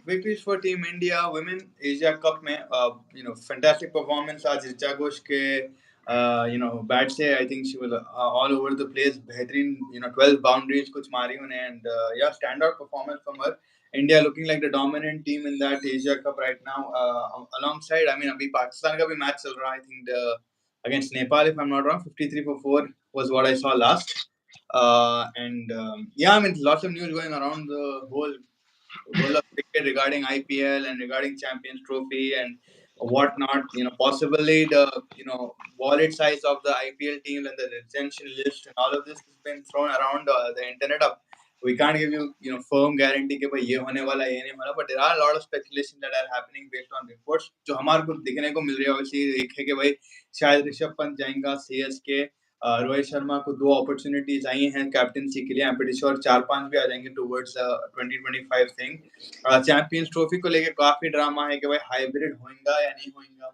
victories for Team India women Asia Cup में fantastic performance आज ऋचा घोष के bat से I think she was all over the place बेहतरीन 12 boundaries कुछ मारी उन्हें and standout performance from her. India looking like the dominant team in that Asia Cup right now. Alongside, I mean, अभी पाकिस्तान का भी match चल रहा है. I think against Nepal, if I'm not wrong, 53-4 was what I saw last. I mean, lots of news going around the whole world of cricket regarding IPL and regarding Champions Trophy and whatnot. Possibly the wallet size of the IPL teams and the retention list and all of this has been thrown around the internet. Up, we can't give you firm guarantee कि भाई ये होने वाला ये नहीं वाला, but there are a lot of speculation that are happening based on reports. जो हमारे को दिखने को मिल रही है obviously एक है कि भाई शायद ऋषभ पंत जाएगा CSK. रोहित शर्मा को 2 अपॉर्चुनिटीज आई हैं कैप्टनसी के लिए. आई एम प्रीटी श्योर 4-5 भी आ जाएंगे टुवर्ड्स 2025 थिंग. चैंपियंस ट्रॉफी को लेके काफी ड्रामा है कि भाई हाइब्रिड होगा या नहीं होगा.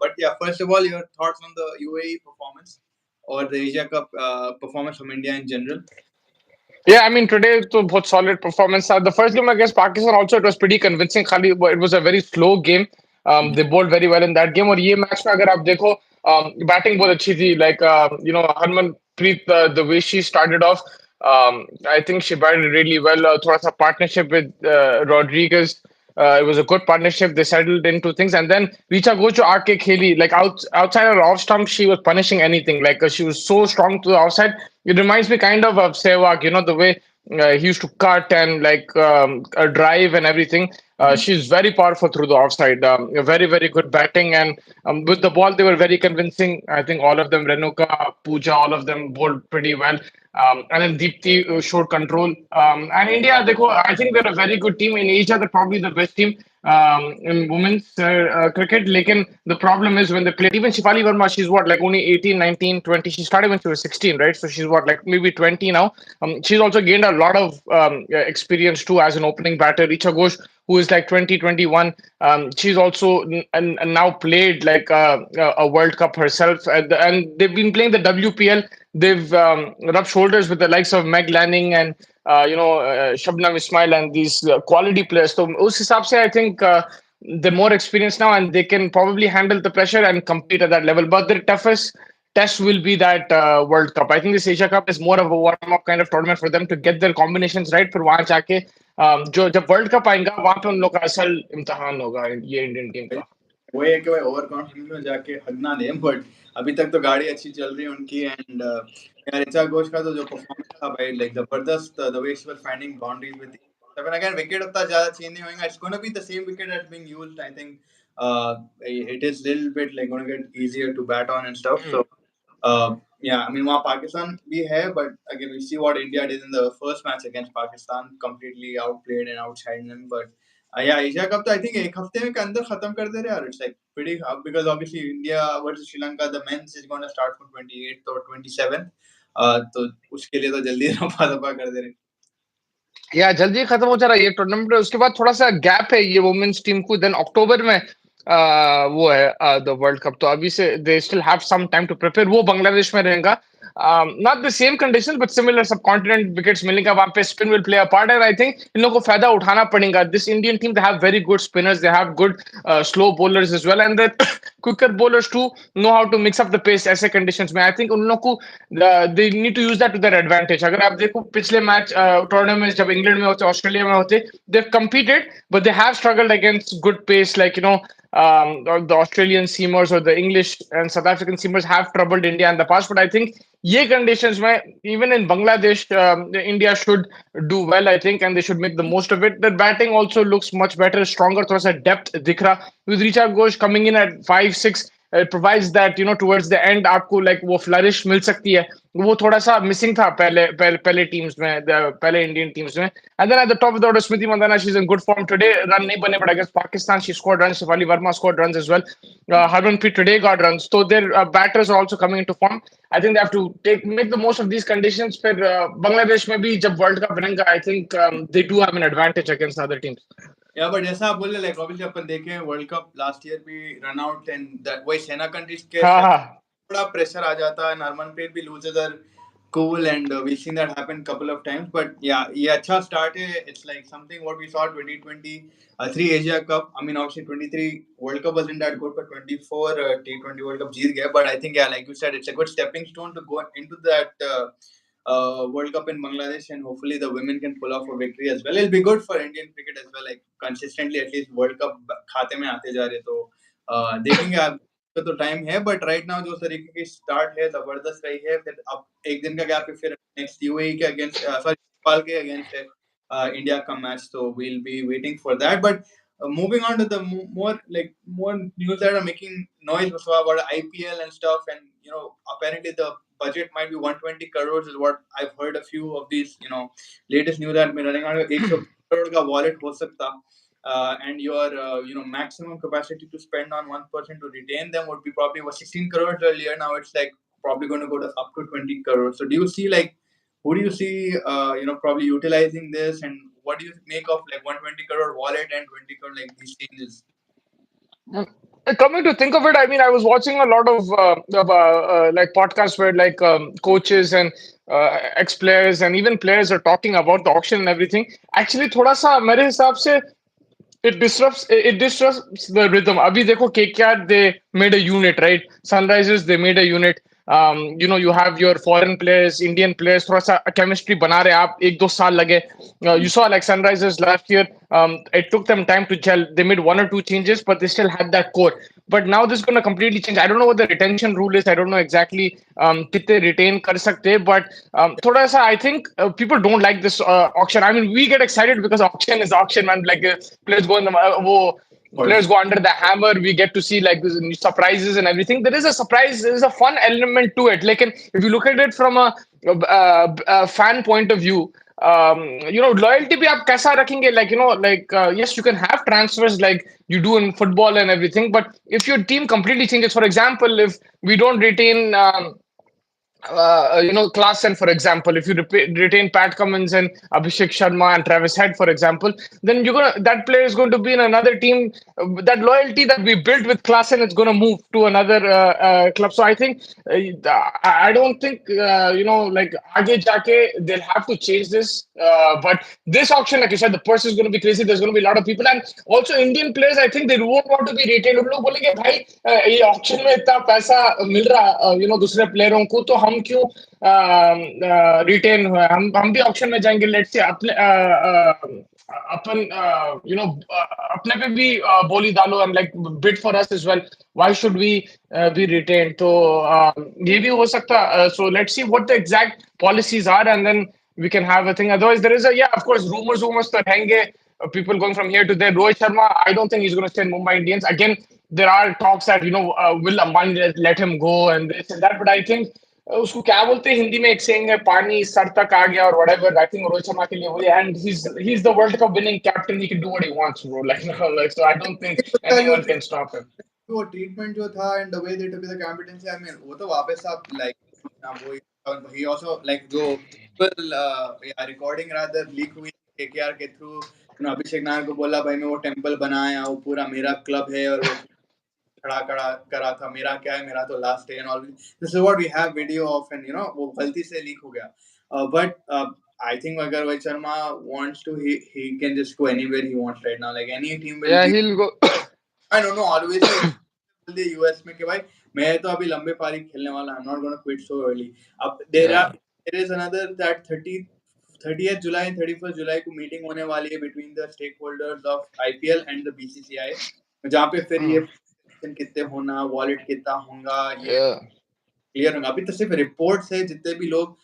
बट या first of all your thoughts on the UAE performance or the Asia Cup performance from India in general? Yeah, I mean, today it was both solid performance. The first game against Pakistan also, it was pretty convincing. Khali, it was a very slow game. They bowled very well in that game. और ये match में अगर आप देखो batting बहुत अच्छी थी. Like Harmanpreet, the way she started off, I think she batted really well. थोड़ा सा partnership with Rodriguez. It was a good partnership. They settled into things, and then Richa Gocho aake kheli like outside her off stump. She was punishing anything. Like she was so strong to the outside. It reminds me kind of Sehwag, the way he used to cut and like drive and everything. She's very powerful through the offside. Very, very good batting. And with the ball, they were very convincing. I think all of them, Renuka, Pooja, all of them bowled pretty well. And then Deepti showed control. And India, I think they're a very good team. In Asia, they're probably the best team in women's cricket. Lekin the problem is when they played, even Shifali Verma, she's what, like only 18, 19, 20. She started when she was 16, right? So she's what, like maybe 20 now. She's also gained a lot of experience too as an opening batter. Richa Ghosh, who is like 20, 21. She's also and now played like a World Cup herself. And they've been playing the WPL. They've rubbed shoulders with the likes of Meg Lanning and Shabnam Ismail and these quality players. So us hisab se, I think they're more experienced now and they can probably handle the pressure and compete at that level. But their toughest test will be that World Cup. I think this Asia Cup is more of a warm-up kind of tournament for them to get their combinations right. फिर वहां जाके जो जब world cup आएगा वहां पे उन लोग का असल इम्तिहान होगा ये इंडियन टीम का. वो है कि भाई ओवर कॉन्फिडेंस में जाके हगना दे. बट अभी तक तो गाड़ी अच्छी चल रही है उनकी. एंड ऋचा घोष का तो जो परफॉर्मेंस था भाई, लाइक जबरदस्त. The way she was finding boundaries with seven again. Wicket उतना ज्यादा चेंज नहीं होगा. It's gonna be the same wicket that's being used. I think it is little bit like gonna get easier to bat on and stuff. So I mean, वहाँ पाकिस्तान भी है, but again we see what India did in the first match against Pakistan, completely outplayed and outshined them. But Asia Cup तो I think एक हफ्ते के अंदर खत्म कर दे रहे हैं. It's like pretty because obviously India versus Sri Lanka, the men's is going to start from 28th or 27th. तो उसके लिए तो जल्दी रफा कर दे रहे. जल्दी खत्म हो जा रहा है ये टूर्नामेंट. उसके बाद थोड़ा सा गैप है ये वुमेन्स टीम को. देन अक्टूबर में वो है द वर्ल्ड कप. तो अभी से they still have some time to prepare. वो बांग्लादेश में रहेगा. Not the same conditions, but similar subcontinent wickets मिलेगा वहाँ पे. Spin will play a part, and I think इन लोगों को फायदा उठाना पड़ेगा. This Indian team, they have very good spinners, they have good slow bowlers as well, and the quicker bowlers too know how to mix up the pace ऐसे conditions में. I think उन लोगों को they need to use that to their advantage. अगर आप देखो पिछले match tournament जब इंग्लैंड में होते, ऑस्ट्रेलिया में होते, they've competed, but they have struggled against good pace, like or the Australian seamers or the English and South African seamers have troubled India in the past. But I think ये conditions में even in Bangladesh, India should do well, I think, and they should make the most of it. The batting also looks much better, stronger, थोड़ा सा depth दिख रहा. With Richa Ghosh coming in at 5-6, it provides that towards the end आपको like वो flourish मिल सकती है. वो थोड़ा सा मिसिंग था पहले टीम्स में, पहले इंडियन टीम्स में. And then at the top of the order, Smriti Mandhana, she's in good form today. Run नहीं बने, but against Pakistan, she scored runs. Shifali Verma scored runs as well. Harmanpreet today got runs. So their batters are also coming into form. I think they have to make the most of these conditions. फिर Bangladesh में भी जब world cup बनेगा, I think they do have an advantage against other teams. But जैसा आप बोल रहे, like obviously अपन देखे वर्ल्ड कप लास्ट ईयर भी रन आउट एंड वही सेना कंट्रीज के थोड़ा प्रेशर आ जाता है. हरमनप्रीत भी loses cool, and we've seen that happen a couple of times. But yeah, अच्छा start है. It's like something what we saw 2023 Asia Cup. I mean, obviously 23 World Cup wasn't that good, but 24 T20 World Cup जीत गया. But I think, yeah, like you said, it's a good stepping stone to go into that World Cup in Bangladesh, and hopefully the women can pull off a victory as well. It'll be good for Indian cricket as well, like consistently at least World Cup खाते में आते जा रहे, तो देखेंगे आप तो time है. बट राइट नाउ जो तरीके की स्टार्ट है जबरदस्त रही है. फिर अब एक दिन का गैप है, फिर नेक्स्ट यूएई के अगेंस्ट, सॉरी नेपाल के अगेंस्ट है इंडिया का मैच, तो we'll be waiting for that. But moving on to the more news that are making noise so about IPL and stuff, and apparently the budget might be 120 crores is what I've heard. A few of these latest news that have been running out. 100 crore का wallet हो सकता, and your maximum capacity to spend on one person to retain them would be probably was 16 crores earlier. Now it's like probably going to go to up to 20 crores. So do you see, like, who do you see probably utilizing this, and what do you make of like 120 crore wallet and 20 crore like these changes? Coming to think of it, I mean, I was watching a lot of like podcasts where like coaches and ex players and even players are talking about the auction and everything. Actually, थोड़ा सा मेरे हिसाब से it disrupts the rhythm. Abhi dekho KKR, they made a unit, right? Sunrisers, they made a unit. You have your foreign players, Indian players, थोड़ा सा chemistry बना रहे आप, एक दो साल लगे. You saw like Sunrisers last year. It took them time to gel. They made one or two changes, but they still had that core. But now this is going to completely change. I don't know what the retention rule is. I don't know exactly कितने retain कर सकते हैं, but थोड़ा सा I think people don't like this auction. I mean, we get excited because auction is auction, man. Like players go in the players go under the hammer. We get to see like this surprises and everything. There is a surprise. There is a fun element to it. Like, if you look at it from a fan point of view, loyalty bhi aap kaisa rakhenge? Like, yes, you can have transfers like you do in football and everything, but if your team completely changes, for example, if we don't retain Klaasen, for example, if you retain Pat Cummins and Abhishek Sharma and Travis Head, for example, then that player is going to be in another team. That loyalty that we built with Klaasen is going to move to another club. So I think I don't think like आगे जाके they'll have to change this. But this auction, like you said, the purse is going to be crazy. There's going to be a lot of people, and also Indian players. I think they won't want to be retained. उन लोग बोलेंगे भाई ये auction में इतना पैसा मिल रहा दूसरे प्लेयरों को, तो हम क्यों रिटेन हुए, हम भी ऑक्शन में जाएंगे. लेट्स से अपने अपन अपने पे भी बोली डालो and like bid for us as well. Why should we be retain? तो ये भी हो सकता. So let's see what the exact policies are and then we can have a thing. Otherwise, there is of course, rumors that henge, people going from here to there. Rohit Sharma, I don't think he's going to stay in Mumbai Indians. Again, there are talks that, will Ambani let him go and this and that. But I think उसको क्या बोलते हैं हिंदी में, एक saying है, पानी sir तक आ गया और whatever. I think Rohit Sharma के लिए वही, and he's the World Cup winning captain. He can do what he wants, bro. Like, so I don't think anyone can stop him. वो ट्रीटमेंट जो था and the way they took the captaincy, I mean वो तो वापस आप like वो ही also like जो recording rather leak हुई केकेआर के थ्रू, अभिषेक नायर को बोला भाई मैं वो टेंपल बनाया, वो पूरा मेरा क्लब है और वो खड़ा खड़ा करा था, मेरा क्या है, मेरा तो लास्ट है and all. This is what we have video of, and वो गलती से लीक हो गया. बट I think अगर Rohit Sharma wants to, he can just go anywhere he wants right now. Like any team will Yeah, be. he'll go. I don't know, always बोल US में कि भाई मैं तो अभी लंबे पारी खेलने वाला, I'm not going to quit so early. अब there is another that 30th July 31st July को मीटिंग होने वाली है between the stakeholders of IPL and the BCCI, जहाँ पे फिर ये कितने होना, वॉलेट कितना होगा, ये क्लियर होगा. अभी तो सिर्फ रिपोर्ट्स है, जितने भी लोग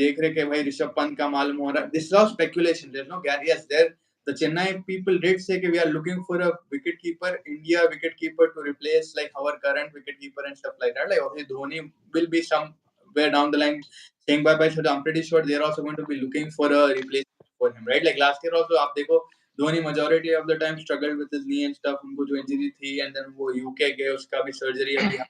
देख रहे कि भाई ऋषभ पंत का मालूम हो रहा. This is all speculation, there is no guarantee. Yes, there the Chennai people did say that we are looking for a wicketkeeper, India wicketkeeper to replace like our current wicketkeeper and stuff like that. Like obviously Dhoni will be somewhere down the line saying bye bye, so I'm pretty sure they're also going to be looking for a replacement for him, right? Like last year also आप देखो Dhoni majority of the time struggled with his knee and stuff, उनको जो injury थी, and then वो UK गए, उसका भी surgery अभी.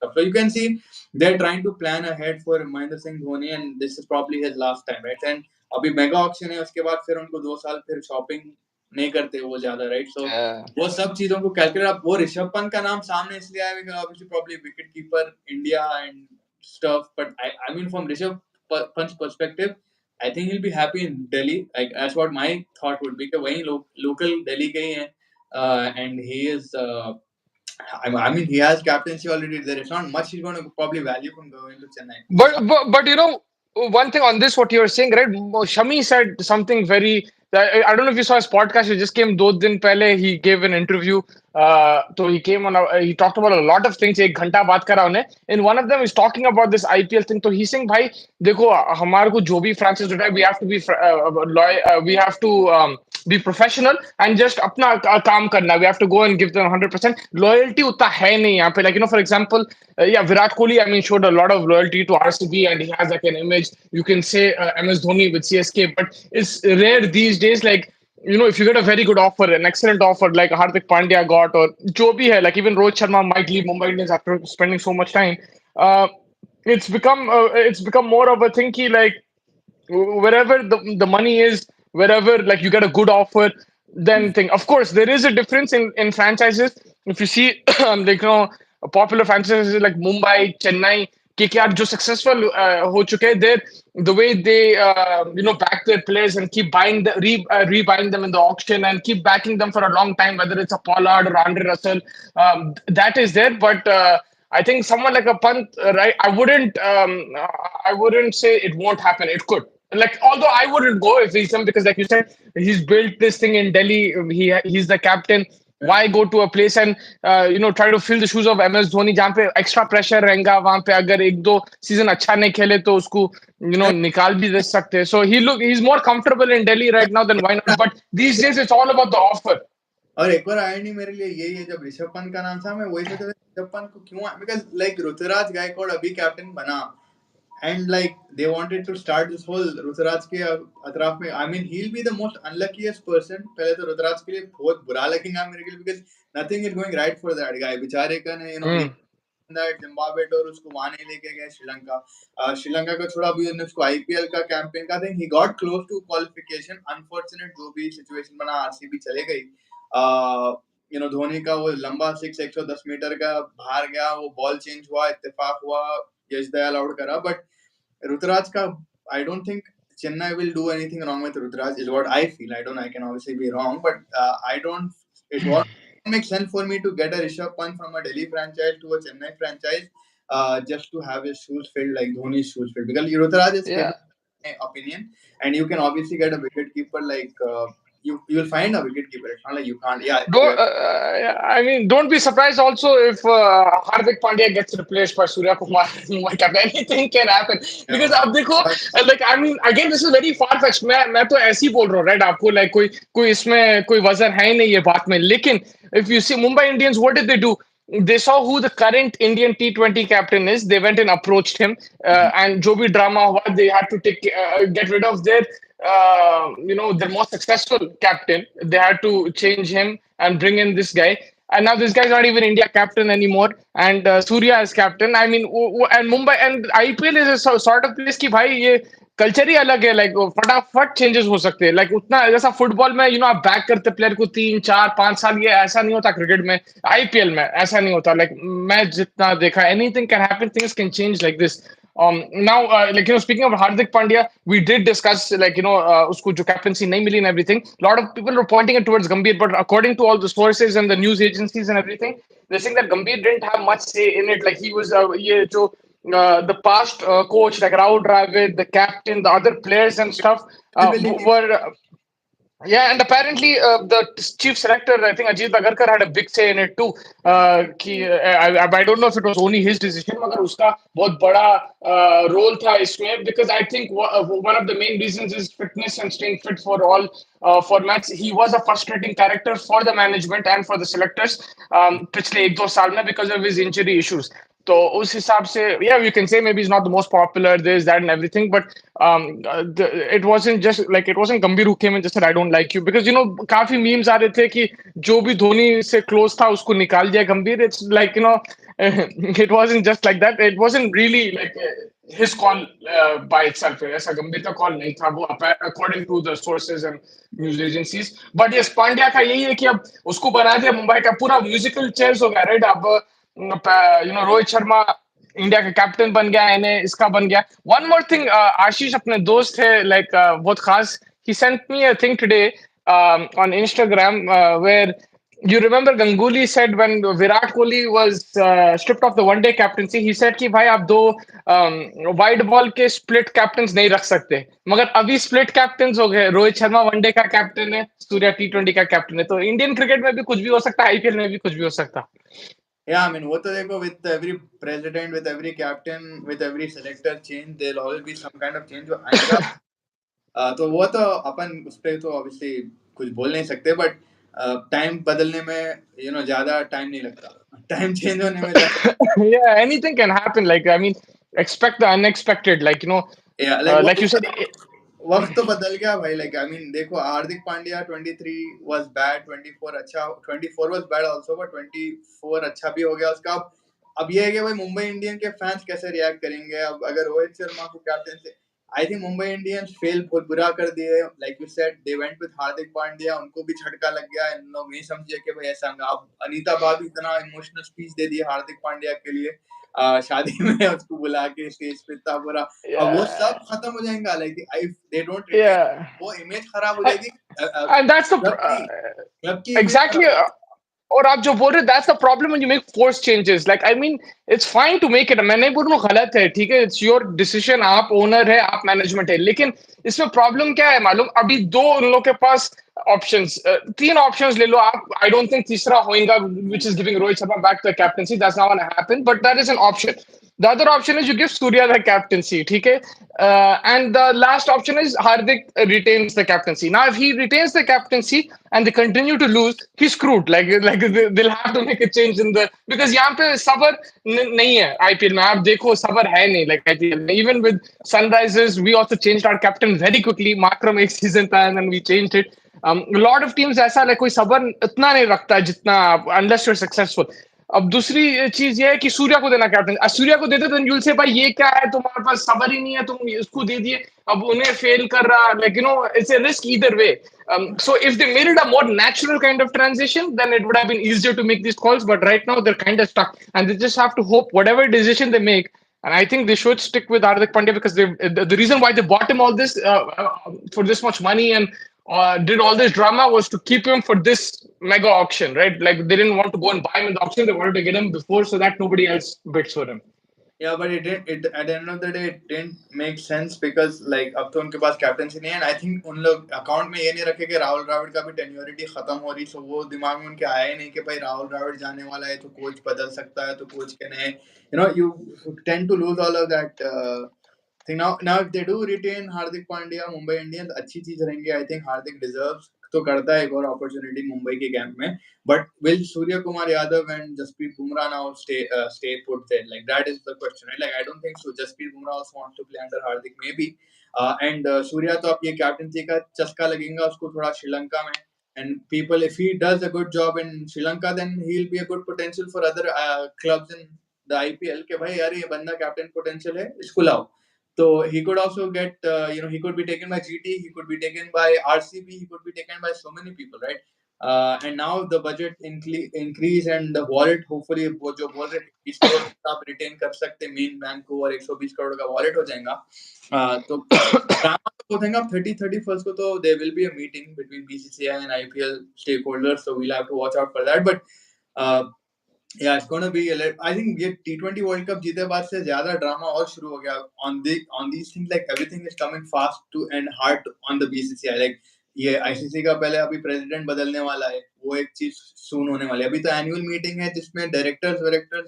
So you can see they're trying to plan ahead for Mahendra Singh Dhoni, and this is probably his last time, right? And अभी mega auction है, उसके बाद फिर उनको 2 साल फिर शॉपिंग नहीं करते वो ज्यादा, राइट? सो वो सब चीजों को कैलकुलेट. अब वो ऋषभ पंत का नाम सामने इसलिए आया because obviously probably wicket keeper India and stuff. But I mean, from Rishabh Pant's perspective, I think he'll be happy in Delhi. Like that's what my thought would be. कि वहीं local Delhi के ही हैं, and he is. I mean, he has captaincy already there. It's not much he's going to probably value from going to Chennai. It's not. But one thing on this, what you were saying, right? Shami said something very. I don't know if you saw his podcast. He just came 2 दिन पहले. He gave an interview. So he came on. He talked about a lot of things. एक घंटा बात करा उन्हें. In one of them, he's talking about this IPL thing. So he's saying, भाई देखो हमारे को जो भी franchise होता है, we have to be loyal. We have to be professional and just अपना काम करना. We have to go and give them 100%. Loyalty उतना है नहीं यहाँ पे. Like for example, yeah, Virat Kohli, I mean, showed a lot of loyalty to RCB and he has like an image. You can say MS Dhoni with CSK, but it's rare these days. Like, if you get a very good offer, an excellent offer like Hardik Pandya got, or jo bhi hai, like even Rohit Sharma might leave Mumbai Indians after spending so much time. Uh, it's become more of a thing ki, like wherever the money is, wherever like you get a good offer, then thing. Of course, there is a difference in franchises. If you see, like popular franchises like Mumbai, Chennai, KKR, जो successful हो चुके हैं, they the way they back their players and keep buying rebuying them in the auction and keep backing them for a long time, whether it's a Pollard or Andre Russell, that is there. But I think someone like a Pant, right? I wouldn't say it won't happen. It could. Like, although I wouldn't go if he's him because, like you said, he's built this thing in Delhi. He's the captain. Yeah. Why go to a place and try to fill the shoes of MS Dhoni जहाँ पे extra pressure रहेगा वहाँ पे अगर एक दो season अच्छा नहीं खेले तो उसको निकाल भी दे सकते हैं. So he's more comfortable in Delhi right now, then why not? But these days it's all about the offer. और एक बार आयरनी मेरे लिए यही है, जब ऋषभ पंत का नाम था मैं वही सोच रहा था ऋषभ पंत को क्यों, बिकॉज लाइक ऋतुराज गायकवाड़ अभी कैप्टन बना and like they wanted to start this whole Rituraj के अतराफ में. I mean he'll be the most unluckiest person. पहले तो ऋतुराज के लिए बहुत बुरा लगेगा मेरे के लिए, because nothing is going right for that guy. बेचारे का ने he that Zimbabwe और उसको वहां नहीं लेके गए श्रीलंका. श्रीलंका का छोड़ा भी उसको आईपीएल का कैंपेन का thing, he got close to qualification. Unfortunate जो भी सिचुएशन बना, आरसीबी चले गई. धोनी का वो लंबा 110 मीटर का बाहर गया, वो बॉल चेंज हुआ, इत्तेफाक हुआ, यश दयाल आउट करा. बट ऋतुराज का I don't think Chennai will do anything wrong with Rutraj is what I feel. I can obviously be wrong, but it won't make sense for me to get a Rishabh Pant from a Delhi franchise to a Chennai franchise just to have his shoes filled like Dhoni's shoes filled, because Rutraj is capable, in my opinion, and you can obviously get a wicket keeper like you'll find a wicket keeper. It's not like you can't. Yeah. I mean, don't be surprised also if Hardik Pandya gets replaced by Surya Kumar. Anything can happen. Because अब देखो, like I mean, again, this is very far fetched. मैं तो ऐसे ही बोल रहा हूँ, right? आपको like कोई इसमें कोई वजन है ही नहीं ये बात में. लेकिन if you see Mumbai Indians, what did they do? They saw who the current Indian T20 captain is. They went and approached him, and जो भी drama हुआ, they had to get rid of their most successful captain. They had to change him and bring in this guy. And now this guy's not even India captain anymore. And Surya is captain. I mean, and Mumbai and IPL is a sort of place कि भाई ये culture ही अलग है. Like फटाफट changes हो सकते हैं. Like उतना जैसा फुटबॉल में आप बैक करते प्लेयर को 3 4 5 साल, ये ऐसा नहीं होता क्रिकेट में. आईपीएल में ऐसा नहीं होता. लाइक मैं जितना देखा, anything can happen, things can change like this. Now, speaking of Hardik Pandya, we did discuss उसको जो captaincy नहीं मिली and everything. A lot of people were pointing it towards Gambhir, but according to all the sources and the news agencies and everything, they're saying that Gambhir didn't have much say in it. Like he was ये जो the past coach like Rahul Dravid, the captain, the other players and stuff were. Yeah, and apparently the chief selector, I think Ajit Agarkar, had a big say in it too. I don't know if it was only his decision, मगर उसका बहुत बड़ा role था इसमें, because I think one of the main reasons is fitness and staying fit for all formats. He was a frustrating character for the management and for the selectors पिछले 1 2 साल में because of his injury issues. तो उस हिसाब से, yeah, you can say maybe he's not the most popular, this, that, and everything, but it wasn't Gambhir who came and just said, I don't like you. Because, काफी memes आ रहे थे कि जो भी धोनी से close था, उसको निकाल दिया Gambhir. It's like, it wasn't just like that. It wasn't really like his call by itself. ऐसा Gambhir का call नहीं था वो, according to the sources and news agencies. But yes, Pandya का यही है कि अब उसको बना दिया मुंबई का पूरा musical chairs हो गया, right? अब Rohit Sharma इंडिया का कैप्टन बन गया, इन्हें इसका बन गया. वन मोर थिंग, आशीष अपने दोस्त है, लाइक बहुत खास. He sent me a thing today on Instagram where you remember Ganguly said when Virat Kohli was stripped of the one day captaincy, he said कि भाई आप दो वाइड बॉल के स्प्लिट कैप्टन्स नहीं रख सकते. मगर अभी स्प्लिट कैप्टन्स हो गए. रोहित शर्मा वनडे का कैप्टन है, सूर्या T20 का कैप्टन है. तो इंडियन क्रिकेट में भी कुछ भी हो सकता है, आईपीएल में भी कुछ भी हो सकता है. Yeah, I mean, वो तो देखो, with every president, with every captain, with every selector change, there'll always be some kind of change जो आएगा. तो वो तो अपन उस पे तो obviously कुछ बोल नहीं सकते, but टाइम बदलने में ज्यादा टाइम नहीं लगता. टाइम चेंज होने में ज्यादा. Yeah, anything can happen. Like, I mean, expect the unexpected. Like, Yeah, like like you said, वक्त तो बदल गया भाई. लाइक आई मीन देखो, हार्दिक पांड्या 23 वाज बैड, 24 अच्छा, 24 वाज बैड आल्सो, बट 24 अच्छा भी हो गया उसका. अब ये है कि भाई मुंबई इंडियन के फैंस कैसे रिएक्ट करेंगे अब अगर रोहित शर्मा को कैप्टन से. I think Mumbai Indians fail बहुत बुरा कर दिए. Like you said, they went with Hardik Pandya, उनको भी झटका लग गया. इन लोग नहीं समझे कि भाई ऐसा होगा. अब अनीता भाभी इतना इमोशनल स्पीच दे दी हार्दिक पांड्या के लिए शादी में उसको बुला के स्टेज पे इतना बुरा. अब वो yeah, सब खत्म हो जाएगा. Like if they don't retain, yeah. वो इमेज खराब हो I, जाएगी. and that's the क्लब की इमेज exactly. खराब हो जाएगी. और आप जो बोल रहे, that's the problem when you make forced changes. Like, I mean, it's fine to make it. मैं नहीं बोल रहा हूँ गलत है, ठीक है, it's your decision. आप ओनर है, आप मैनेजमेंट है. लेकिन इसमें प्रॉब्लम क्या है मालूम? अभी दो उन लोग के पास ऑप्शंस, तीन ऑप्शंस ले लो आप. आई डोंट थिंक तीसरा होएगा, which is giving Rohit Sharma back the captaincy. That's not going to happen, but that is an option. The other option is you give Surya the captaincy, ठीक है? And the last option is Hardik retains the captaincy. Now, if he retains the captaincy and they continue to lose, he's screwed. Like they'll have to make a change in the, because यहाँ पे सबर नहीं है IPL में. आप देखो सबर है नहीं. Like आईपीएल में, even with Sunrisers, we also changed our captain very quickly. Markram एक season था and then we changed it. A lot of teams ऐसा, like कोई सबर इतना नहीं रखता है जितना, unless you're successful. अब दूसरी चीज ये है कि सूर्या को देना कैप्टन. सूर्या को देते तो यूल से भाई ये क्या है, तुम्हारे पास सबर ही नहीं है, तुम इसको दे दिए. अब उन्हें फेल कर रहा, like it's a risk either way. So if they made it a more natural kind of transition, then it would have been easier to make these calls. But right now they're kind of stuck, and they just have to hope whatever decision they make. And I think they should stick with Hardik Pandya because the reason why they bought him all this for this much money and did all this drama was to keep him for this mega auction, right? Like they didn't want to go and buy him in the auction; they wanted to get him before so that nobody else bids for him. Yeah, but it didn't. It at the end of the day, it didn't make sense because like अब तो उनके पास captaincy नहीं है. And I think उन लोग account में ये नहीं रखे कि राहुल द्रविड़ का भी टेन्योरिटी खत्म हो रही. So वो दिमाग में उनके आया ही नहीं कि भाई राहुल द्रविड़ जाने वाला है तो कोच बदल सकता है, तो कोच के नए. You tend to lose all of that thing. Now if they do retain Hardik Pandya, Mumbai Indians अच्छी चीज रहेंगे. I think Hardik deserves तो करता है एक और अपॉर्चुनिटी मुंबई के कैंप में. But will Surya Kumar Yadav and Jasprit Bumrah now stay put there? Like that is the question, right? Like I don't think so. Jasprit Bumrah also wants to play under Hardik maybe. And Surya तो अब ये captaincy का चस्का लगेगा उसको थोड़ा श्रीलंका में. And people, if he does a good job in Sri Lanka, then he'll be a good potential for other clubs in the IPL. कि भाई यार ये बंदा कैप्टन पोटेंशियल है, इसको लाओ. So he could also get, he could be taken by GT, he could be taken by RCB, he could be taken by so many people, right? And now the budget increase and the wallet, hopefully वो जो बोल रहे 20 करोड़ आप retain कर सकते main bank को और 120 करोड़ का वॉलेट हो जाएगा. तो ड्रामा तो हो जाएगा 31st को. तो there will be a meeting between BCCI and IPL stakeholders, so we'll have to watch out for that. But yeah, it's going to be. I think ये T20 World Cup जीते बाद से ज़्यादा ड्रामा और शुरू हो गया on these things. Like everything is coming fast to and hard on the BCCI. Like ये ICC का पहले अभी प्रेसिडेंट बदलने वाला है, वो एक चीज सून होने वाली है. अभी तो एनुअल मीटिंग है जिसमें directors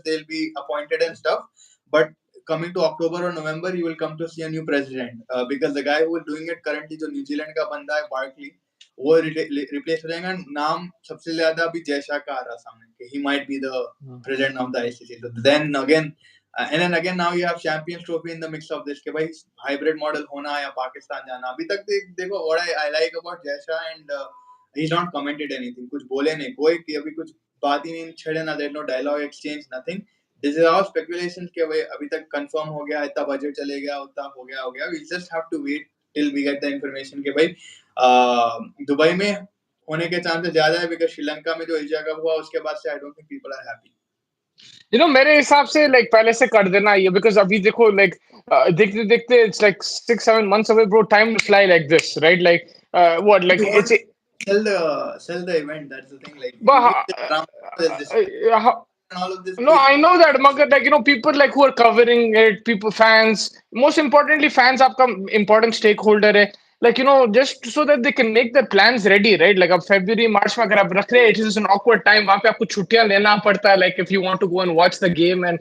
they'll be appointed and stuff. But coming to October or November, you will come to see a new president because the guy who is doing it currently, जो न्यूजीलैंड का बंदा है बार्कली, वो replace हो जाएगा. नाम सबसे ज्यादा अभी जयशाह का आ रहा सामने कि he might be the president of the ICC. So then again, and then again now you have Champions Trophy in the mix of this कि भाई hybrid model होना या पाकिस्तान जाना. अभी तक देखो what I like about Jay Shah, and he's not commented anything. कुछ बोले नहीं कोई कि अभी कुछ बात ही नहीं छेड़े ना. There's no dialogue exchange, nothing. This is all speculation कि भाई अभी तक confirm हो गया, इतना बजट चले गया, उतना हो गया. We just have to wait till we get the information कि भाई दुबई में होने के चांसेस ज्यादा है because श्रीलंका में जो एशिया कप हुआ उसके बाद से I don't think people are happy. मेरे हिसाब से लाइक पहले से कर देना ये, बिकॉज अभी देखो लाइक देखते देखते it's like 6 7 months away bro, time fly like this, right? Like what You like want it's to sell the event. That's the thing. Like you but need the drama, there's this and all of this. no, I know that, Magar, like, people like who are covering it, people, fans, most importantly, fans are the important stakeholder. है. Like, just so that they can make their plans ready, right? Like, अब February, March में अगर आप रख रहे हैं, it is an awkward time. वहाँ पे आपको छुट्टियां लेना पड़ता है, like, if you want to go and watch the game. And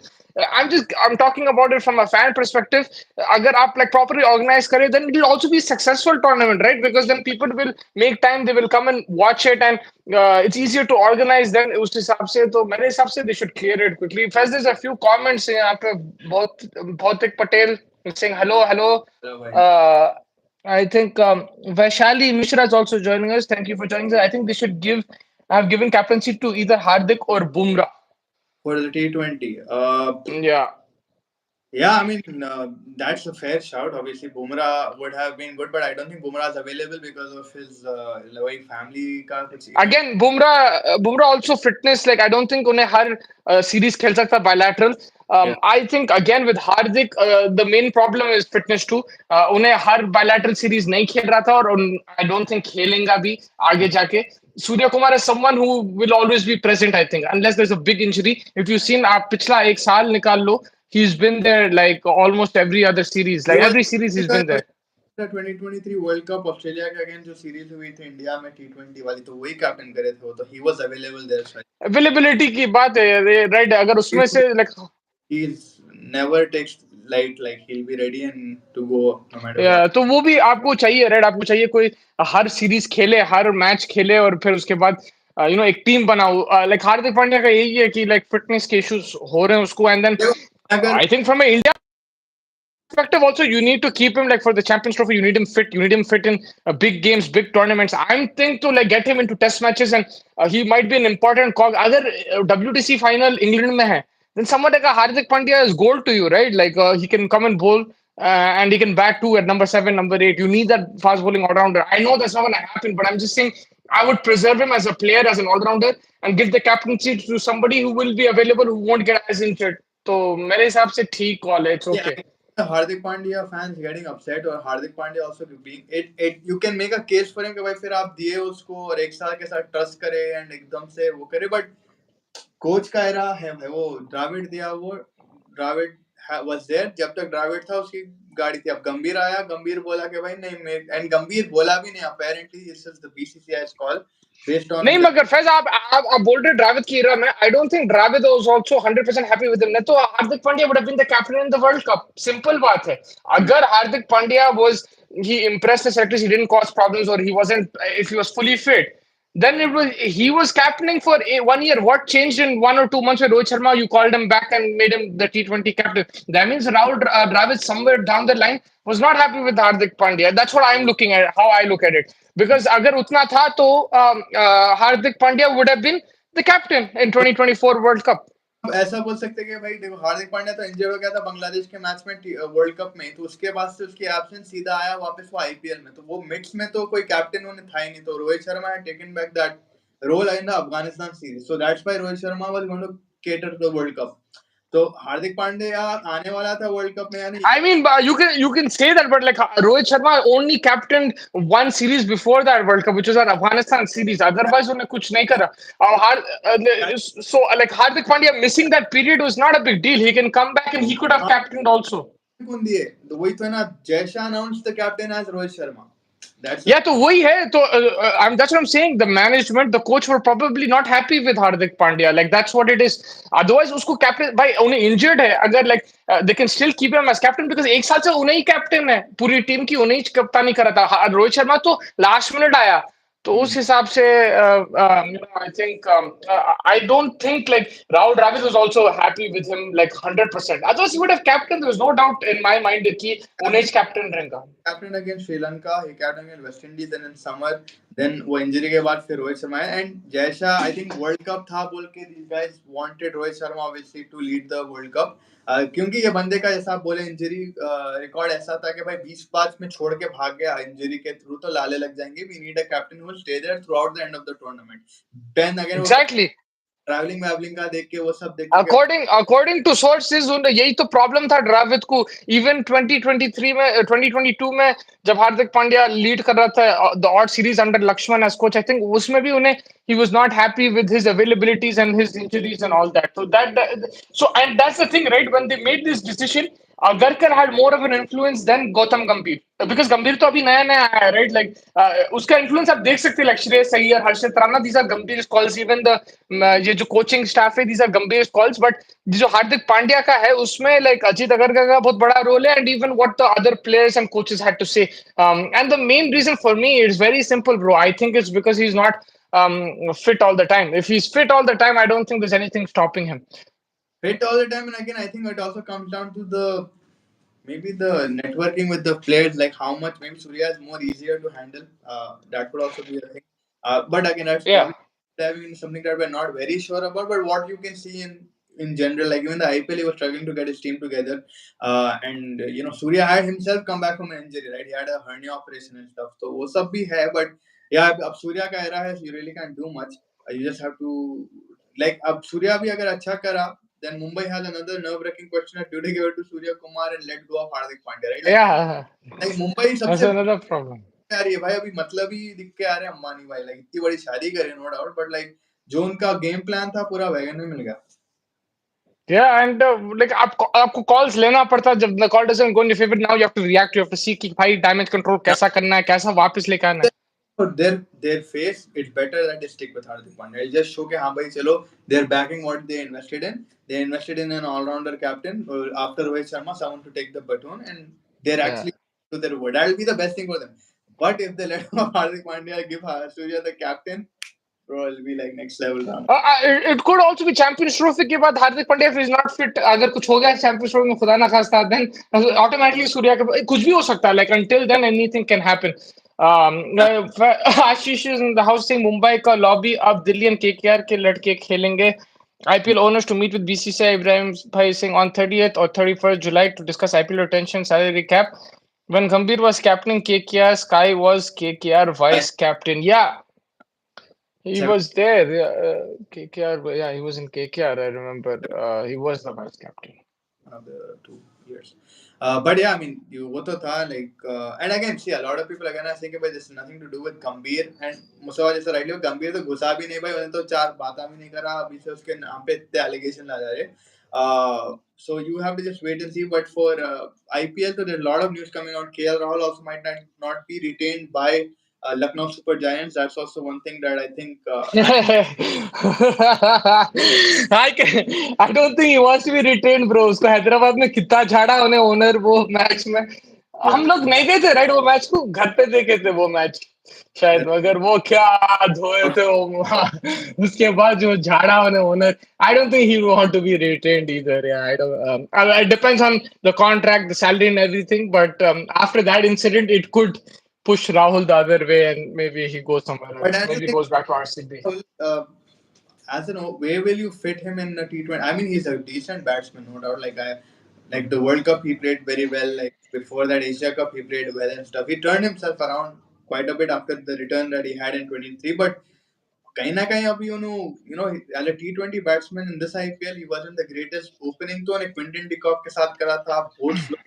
I'm talking about it from a fan perspective. अगर आप like properly organize करें, then it will also be a successful tournament, right? Because then people will make time, they will come and watch it, and it's easier to organize then उस हिसाब से. तो मेरे हिसाब से they should clear it quickly. First, there's a few comments यहाँ पे. बहुत भौतिक Patel saying hello, hello. Hello, bhai. Uh, I think Vaishali Mishra is also joining us. Thank you for joining us. I think they should have given captaincy to either Hardik or Bumrah. For the T20. Yeah. Yeah, I mean, that's a fair shout. Obviously, Bumrah would have been good, but I don't think Bumrah is available because of his like family का कुछ issue. Again, Bumrah also fitness. Like I don't think उन्हें हर series खेल सकता bilateral. Yeah. I think again with Hardik, the main problem is fitness too. उन्हें हर bilateral series नहीं खेल रहा था, और I don't think खेलेगा भी आगे जाके. Surya Kumar is someone who will always be present, I think, unless there's a big injury. If you've seen आप पिछला एक साल निकाल लो, he's been there like almost every other series. He Like was every series he's been there. the 2023 world cup Australia के against जो series हुई थी India में T20 वाली, तो वही कैप्टन करे थे वो, तो ही वाज अवेलेबल देयर शायद. Availability की बात है, राइट? अगर उसमें से like He's never takes light, like he'll be ready and to go no matter what. तो वो भी आपको चाहिए, राइट? आपको चाहिए कोई हर सीरीज खेले, हर मैच खेले, और फिर उसके बाद एक टीम बनाओ. लाइक हार्दिक पांड्या का यही है कि लाइक फिटनेस के इश्यूज हो रहे हैं उसको, एंड देन देखो, अगर I think from India perspective also, you need to keep him like for the Champions Trophy. You need him fit in big games, big tournaments. I'm thinking to like get him into test matches, and he might be an important cog. अगर WTC final England में है, then someone like a Hardik Pandya is gold to you, right? Like he can come and bowl, and he can bat too at number 7, number 8. You need that fast bowling all rounder. I know that's not going to happen, but I'm just saying I would preserve him as a player, as an all rounder, and give the captaincy to somebody who will be available, who won't get as injured. तो मेरे हिसाब से ठीक call है. It's yeah, okay. Hardik Pandya fans getting upset, और Hardik Pandya also being it you can make a case for him कि भाई फिर आप दिए उसको और एक साल के साथ ट्रस्ट करे एंड एकदम से वो करे, बट कोच का एरा है वो द्राविड दिया, वो द्राविड वाज देयर जब तक द्राविड था उसकी गाड़ी थी. अब गंभीर आया, गंभीर बोला कि भाई नहीं, एंड गंभीर बोला भी नहीं, apparently this is the BCCI's call based on नहीं, मगर फैज आप बोल रहे द्रविड की era में, I don't think Dravid was also 100% happy with him. नहीं तो Hardik Pandya would have been the captain in the world cup. Simple बात है. अगर Hardik Pandya was he impressed the selectors, he didn't cause problems, or he wasn't, if he was fully fit, then he was captaining for 1 year. What changed in 1 or 2 months with Rohit Sharma? You called him back and made him the T20 captain. That means Rahul Dravid somewhere down the line was not happy with Hardik Pandya. That's what I'm looking at, how I look at it. Because अगर उतना था तो Hardik Pandya would have been the captain in 2024 World Cup. अब ऐसा बोल सकते हैं कि भाई देखो, हार्दिक पांड्या तो इंजर्ड हो गया था बांग्लादेश के मैच में वर्ल्ड कप में, तो उसके बाद से उसकी एब्सेंस सीधा आया वापस वो आईपीएल में, तो वो मिक्स में तो कोई कैप्टन उन्हें था ही नहीं. तो Rohit Sharma had taken back that role in the Afghanistan series, so that's why Rohit Sharma was going to cater to the world cup. तो हार्दिक पांड्या आने वाला था वर्ल्ड कप में या नहीं. I mean, you can say that, but like Rohit Sharma only captained one series before that World Cup, which was an Afghanistan series. Otherwise, उन्हें कुछ नहीं करा. So like Hardik Pandya missing that period was not a big deal. He can come back and he could have captained also. कौन दिए, तो वही तो है ना, Jay Shah announced the captain as Rohit Sharma. Yeah, तो वही है. तो that's what I'm saying. The management, the coach were probably not happy with Hardik Pandya. Like that's what it is. Otherwise, उसको captain भाई उन्हें injured है. अगर like they can still keep him as captain because एक साल से उन्हें ही captain है. पूरी टीम की उन्हें ही कप्तानी करा था. रोहित शर्मा तो last minute आया. तो उस हिसाब से I think I don't think like Rahul Dravid was also happy with him like 100%. Otherwise, he would have captained. There was no doubt in my mind कि उन्हें ही captain रहेगा. captain against Sri Lanka, he captain against West Indies, and in summer, then वो injury के बाद फिर रोहित शर्मा है. And Jay Shah I think world cup था बोल के these guys wanted Rohit Sharma obviously to lead the world cup. क्योंकि ये बंदे का जैसा आप बोले इंजरी रिकॉर्ड ऐसा था कि भाई 20 मैच में छोड़ के भाग गया इंजरी के थ्रू, तो लाले लग जाएंगे. We need a captain who will stay there throughout the end of the tournament. Then again Exactly. Travelling वैवलिंग का देख के वो सब देख के क्या according to sources यही तो प्रॉब्लम था द्रविड को इवन 2023 में 2022 में जब हार्दिक पांड्या लीड कर रहा था the odd series under Laxman as coach I think उसमें भी उन्हें he was not happy with his availabilities and his injuries and all that so and that's the thing right when they made this decision Agarkar had more of an influence than Gautam Gambhir because Gambhir तो अभी नया नया आया right like उसका influence आप देख सकते हैं like Shreyas Iyer Harshit Rana these are Gambhir's calls even the ये जो कोचिंग स्टाफ है these are Gambhir's calls but जो हार्दिक पांड्या का है उसमें like अजीत अगरकर का बहुत बड़ा रोल है and even what the other players and coaches had to say and the main reason for me is very simple bro I think it's because he's not fit all the time if he's fit all the time I don't think there's anything stopping him fit all the time. And again, I think it also comes down to the maybe the networking with the players, like how much maybe Surya is more easier to handle. That could also be a thing. But again, that's yeah probably diving into something that we're not very sure about. But what you can see in general, like even the IPL, he was struggling to get his team together. And Surya had himself come back from an injury, right? He had a hernia operation and stuff. So वो सब भी है, but yeah, अब सूर्या का era है, you really can't do much. You just have to like अब सूर्या भी अगर अच्छा करा, then Mumbai has another nerve-wracking question: do they give it to Surya Kumar and let go of Hardik Pandya? Right? yeah Like Mumbai that's सबसे another problem आ रही है भाई अभी मतलब ही दिख के आ रहे हैं अंबानी भाई like इतनी बड़ी शादी करे नो डाउट बट like जो उनका गेम प्लान था पूरा वैगन में मिल गया. Yeah, and like आपको calls लेना पड़ता जब the call doesn't go in your favor. Now you have to react. You have to see कि भाई damage control कैसा करना है, कैसा वापस लेके आना है. For their face, it's better that they stick with Hardik Pandya. It'll just show कि हाँ भाई चलो they're backing what they invested in. They invested in an all-rounder captain after Rohit Sharma, someone to take the baton, and they're Yeah. actually to their word. That'll be the best thing for them. But if they let Hardik Pandya give Surya the captain, bro, it'll be like next level drama. It could also be Champions Trophy के बाद Hardik Pandya if he's not fit अगर कुछ हो गया Champions Trophy में खुदा ना खास्ता then automatically सूर्या के कुछ भी हो सकता है like until then anything can happen. Ashish is in the house saying Mumbai का लॉबी अब दिल्ली एंड केकेआर के लड़के खेलेंगे. IPL owners to meet with BCCI Ibrahim Bhai saying on 30th or 31st July to discuss IPL retention salary cap. When Gambhir was captain KKR, Sky was KKR vice captain. Yeah, he Seven was there. KKR, yeah, he was in KKR. I remember. He was the vice captain. of the 2 years. But yeah, I mean, you वो तो था like and again see a lot of people again are saying कि भाई this is nothing to do with Gambhir and मुसवा जैसा right लियो Gambhir तो घुसा भी नहीं भाई उन्होंने तो चार बातें भी नहीं करा अभी से उसके नाम पे इतने allegation ला जा रहे so you have to just wait and see but for IPL so there's a lot of news coming out KL Rahul also might not be retained by Lucknow Super Giants that's also one thing that I think I don't think he wants to be retained, bro. उसको हैदराबाद में कितना झाड़ा उन्हें owner वो match में हम लोग नहीं गए थे राइट वो मैच को घर पे देखे थे वो मैच शायद मगर वो क्या धोए थे वो उसके बाद जो झाड़ा उन्हें owner I don't think he would want to be retained either. Yeah, I don't. It depends on the contract, the salary, and everything. But after that incident, it could push Rahul the other way, and maybe he goes somewhere but else. as you Maybe he think goes back to RCB. as an where will you fit him in a T20? I mean, he's a decent batsman, no doubt. Like the World Cup, he played very well. Like before that Asia Cup, he played well and stuff. He turned himself around quite a bit after the return that he had in 23. But कहीं ना कहीं अभी as a T20 batsman in this IPL, he wasn't the greatest opening तो उन्हें Quinton de Kock के साथ करा था बहुत slow.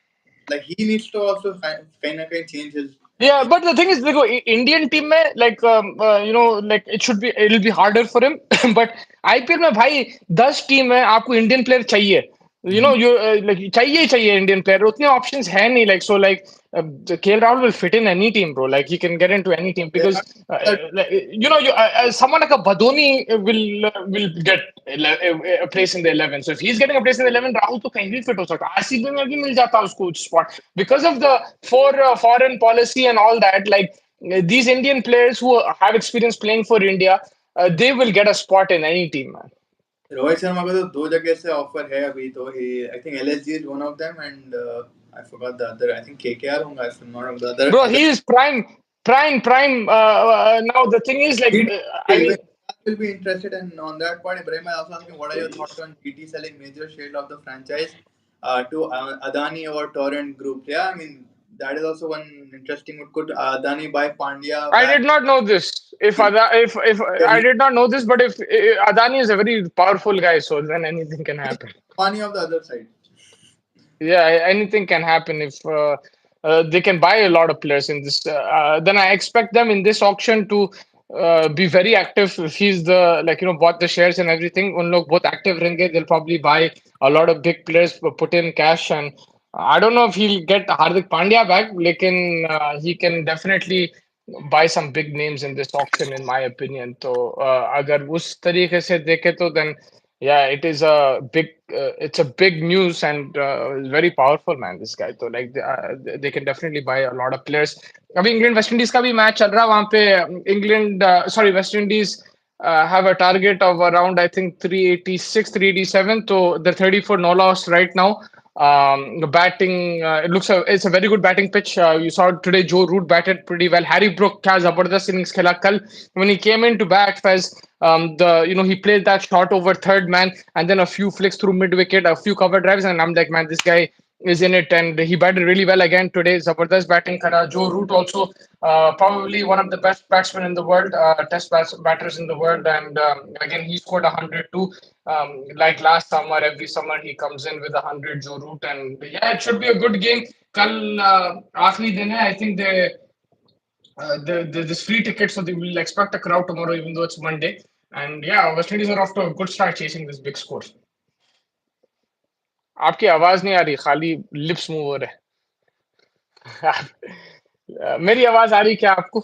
Like he needs to also कहीं ना कहीं change his Yeah, but the thing is, देखो Indian team में like it should be it'll be harder for him. But IPL में भाई 10 टीम है आपको Indian player चाहिए. You like चाहिए ही चाहिए Indian player. उतने options है नहीं like so like KL Rahul will fit in any team, bro. Like he can get into any team there because are someone like a Badoni will get a place in the 11. So if he's getting a place in the 11, Rahul तो कहीं भी fit हो सकता है. RCB में भी मिल जाता है उसको spot because of the foreign policy and all that. Like these Indian players who have experience playing for India, they will get a spot in any team, man. Rohit Sharma को तो दो जगह से ऑफर है अभी तो ही I think LSG is one of them and I forgot the other I think KKR होगा if I'm not wrong the Bro, other he is prime. Now the thing is, like, I even mean, will be interested in on that point. Ibrahim, I also asking what are your thoughts on GT selling major share of the franchise to Adani or Torrent Group? Yeah, I mean that is also one interesting. Could Adani buy Pandya I back? did not know this. If I He did not know this, but if Adani is a very powerful guy, so then anything can happen. money of the other side. Yeah, anything can happen if they can buy a lot of players in this. Then I expect them in this auction to be very active. If he's the like bought the shares and everything, उन लोग बहुत active रहेंगे. They'll probably buy a lot of big players, put in cash, and I don't know if he'll get Hardik Pandya back, लेकिन he can definitely buy some big names in this auction, in my opinion. तो अगर उस तरीके से देखे तो then yeah, it is a big, it's a big news and very powerful man. This guy, so like they can definitely buy a lot of players. अभी England West Indies का भी मैच चल रहा है वहां पे England sorry West Indies have a target of around I think 386, 387. So they're 30 for no loss right now. The batting, it's a very good batting pitch. You saw today Joe Root batted pretty well. Harry Brook has zabardast innings khela kal. When he came in to bat, Faz, the he played that shot over third man and then a few flicks through mid wicket, a few cover drives, and I'm like, man, this guy is in it, and he batted really well again today. Zabardast batting kara. Joe Root also probably one of the best batsmen in the world, batters in the world, and again he scored 100 too. Like last summer, every summer he comes in with 100, Joe Root, and yeah, it should be a good game. Kal आखिरी दिन है. I think this free ticket, so they will expect a crowd tomorrow, even though it's Monday. And yeah, West Indies are off to a good start chasing this big score. आपकी आवाज नहीं आ रही, खाली lips move हो रहे हैं. मेरी आवाज आ रही क्या आपको?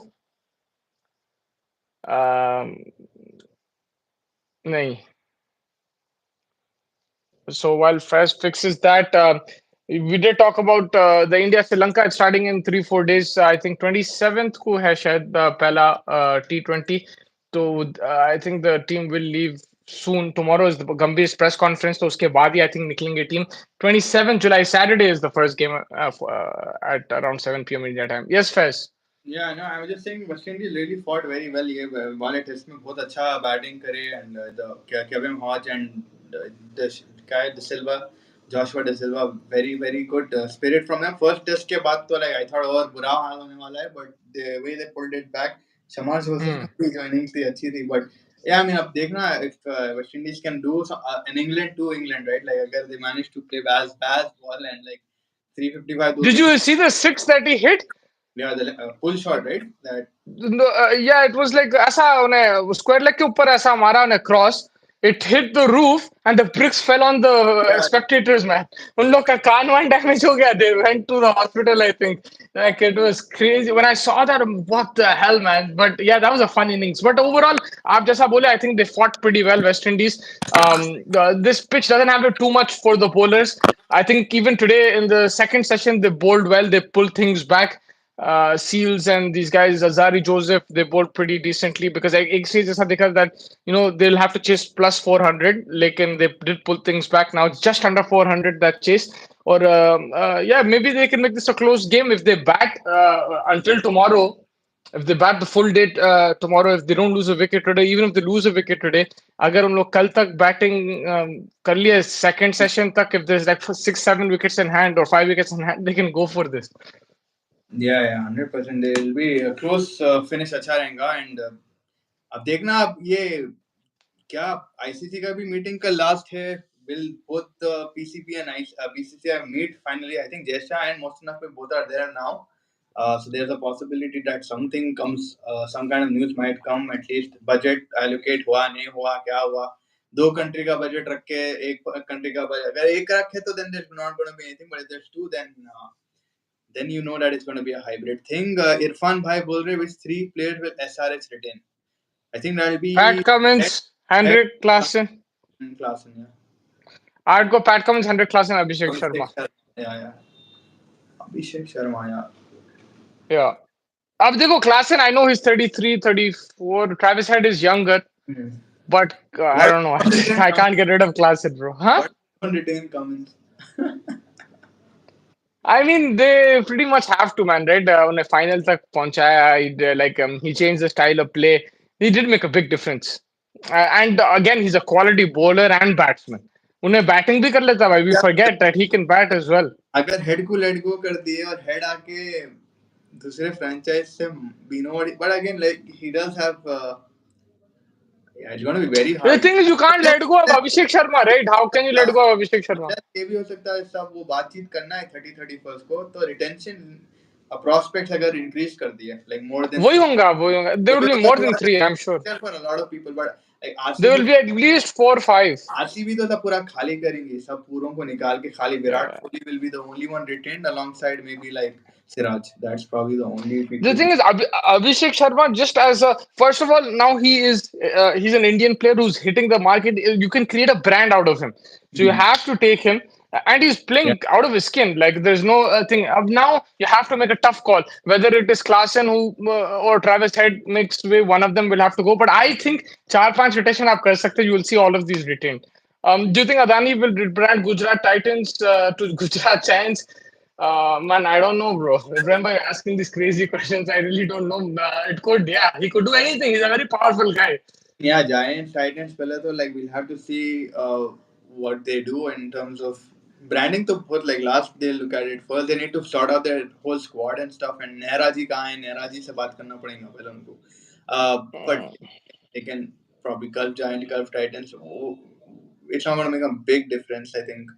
नहीं. So while Faz fixes that, we did talk about the India Sri Lanka. It's starting in 3-4 days. I think 27th को है शायद पहला T20. So I think the team will leave soon. Tomorrow is the Gambhir's press conference. तो उसके बाद ही I think निकलेंगे team. 27th July Saturday is the first game at around 7 p.m. India time. Yes, Faz. Yeah, no, I was just saying West Indies really fought very well. ये वाले test में बहुत अच्छा batting करे and the Kevin Hodge and the guy De Silva, Joshua De Silva, very good spirit from them. First test के बाद तो like I thought और बुरा हाल होने वाला है, but the way they pulled it back, Shamar Joseph की जो innings थी अच्छी थी, but yeah, I mean अब देखना if West Indies can do in England to England, right? Like अगर they manage to play Baz ball and like 355 Did you see the six that he hit? Yeah, the pull shot, right? That No, yeah, it was like ऐसा उन्हें square leg के ऊपर ऐसा मारा उन्हें cross. It hit the roof and the bricks fell on the yeah, spectators, man. उन लोग का कान वान damage हो गया. They went to the hospital, I think. Like it was crazy. When I saw that, what the hell, man? But yeah, that was a fun innings. But overall, आप जैसा बोले, I think they fought pretty well, West Indies. This pitch doesn't have too much for the bowlers. I think even today in the second session, they bowled well. They pulled things back. Seals and these guys, Azari Joseph, they bowled pretty decently because एक चीज ऐसा देखा that they'll have to chase plus 400, लेकिन they did pull things back. Now it's just under 400 that chase. Or yeah, maybe they can make this a close game if they bat until tomorrow. If they bat the full day tomorrow, if they don't lose a wicket today, even if they lose a wicket today, अगर हम लोग कल तक batting कर लिए second session तक, if there's like 6-7 wickets in hand or 5 wickets in hand, they can go for this. yeah, 100%. There will be a close finish अच्छा रहेगा and अब देखना अब ये क्या आईसीसी का भी मीटिंग का लास्ट है. Will both PCB and BCCI meet finally? I think Jesha and Mostanaf both are there now. So there's a possibility that something comes, some kind of news might come. At least budget allocate हुआ नहीं हुआ क्या हुआ. दो country का budget रख के एक कंट्री का बजट अगर एक रखे तो then there's not going to be anything, but if there's two then you know that it's going to be a hybrid thing. Irfan Bhai bol rahe which three players will SRH retain? I think that'll be Pat Cummins, Head Henrik Klaasen. Klassen, yeah. I'd go Pat Cummins, Henrik Klaasen, Abhishek Sharma. Yeah. Abhishek Sharma, yeah. Yeah. अब देखो Klaasen, I know he's 33, 34. Travis Head is younger, but I What don't know. retain I Cummins? can't get rid of Klaasen, bro. Huh? What don't retain Cummins? I mean, they pretty much have to, man, right? उन्हें final तक पहुंचाया. Like he changed the style of play. He did make a big difference. And again, he's a quality bowler and batsman. उन्हें batting भी कर लेता भाई. We forget that he can bat as well. अगर head को let go कर दिए और हेड आके दूसरे फ्रेंचाइज से बीनो, but again like he does have, yeah, it's going to be very The hard. thing is, you can't let go of Abhishek Sharma, right? How can you let go of Abhishek Sharma? ये भी हो सकता है सब वो बातचीत करना है 30-31 को, तो रिटेंशन prospects अगर increase कर दिया like more than वही 3, होगा, वही होगा. There वो will भी be होगा more than थोड़ा three, I'm sure. for a lot of people, but like There RCB, will be at least 4, 5. RCB तो सब पूरा खाली करेंगे, सब पूरों को निकाल के खाली Virat Yeah. Kohli will be the only one retained alongside maybe like Siraj. That's probably the only The people. thing is, Abhishek Sharma, just as a first of all, now he's an Indian player who's hitting the market. You can create a brand out of him, so you Mhm. have to take him, and he's Yeah. playing out of his skin. Like there's no thing. Now you have to make a tough call whether it is Klaasen who or Travis Head makes way. One of them will have to go. But I think 4, 5 rotation आप कर सकते. You will see all of these retained. Do you think Adani will rebrand Gujarat Titans to Gujarat Giants? Man, I don't know, bro. Remember you're asking these crazy questions. I really don't know. It could, yeah, he could do anything. He's a very powerful guy. Yeah, Giants, Titans, पहले तो like we'll have to see what they do in terms of branding. तो बहुत like last they look at it first. They need to sort out their whole squad and stuff. And Nehra जी कहाँ है? नेहरा जी से बात करना पड़ेगा पहले उनको. But they can probably Gulf Giant, Gulf Titans. It's not going to make a big difference, I think.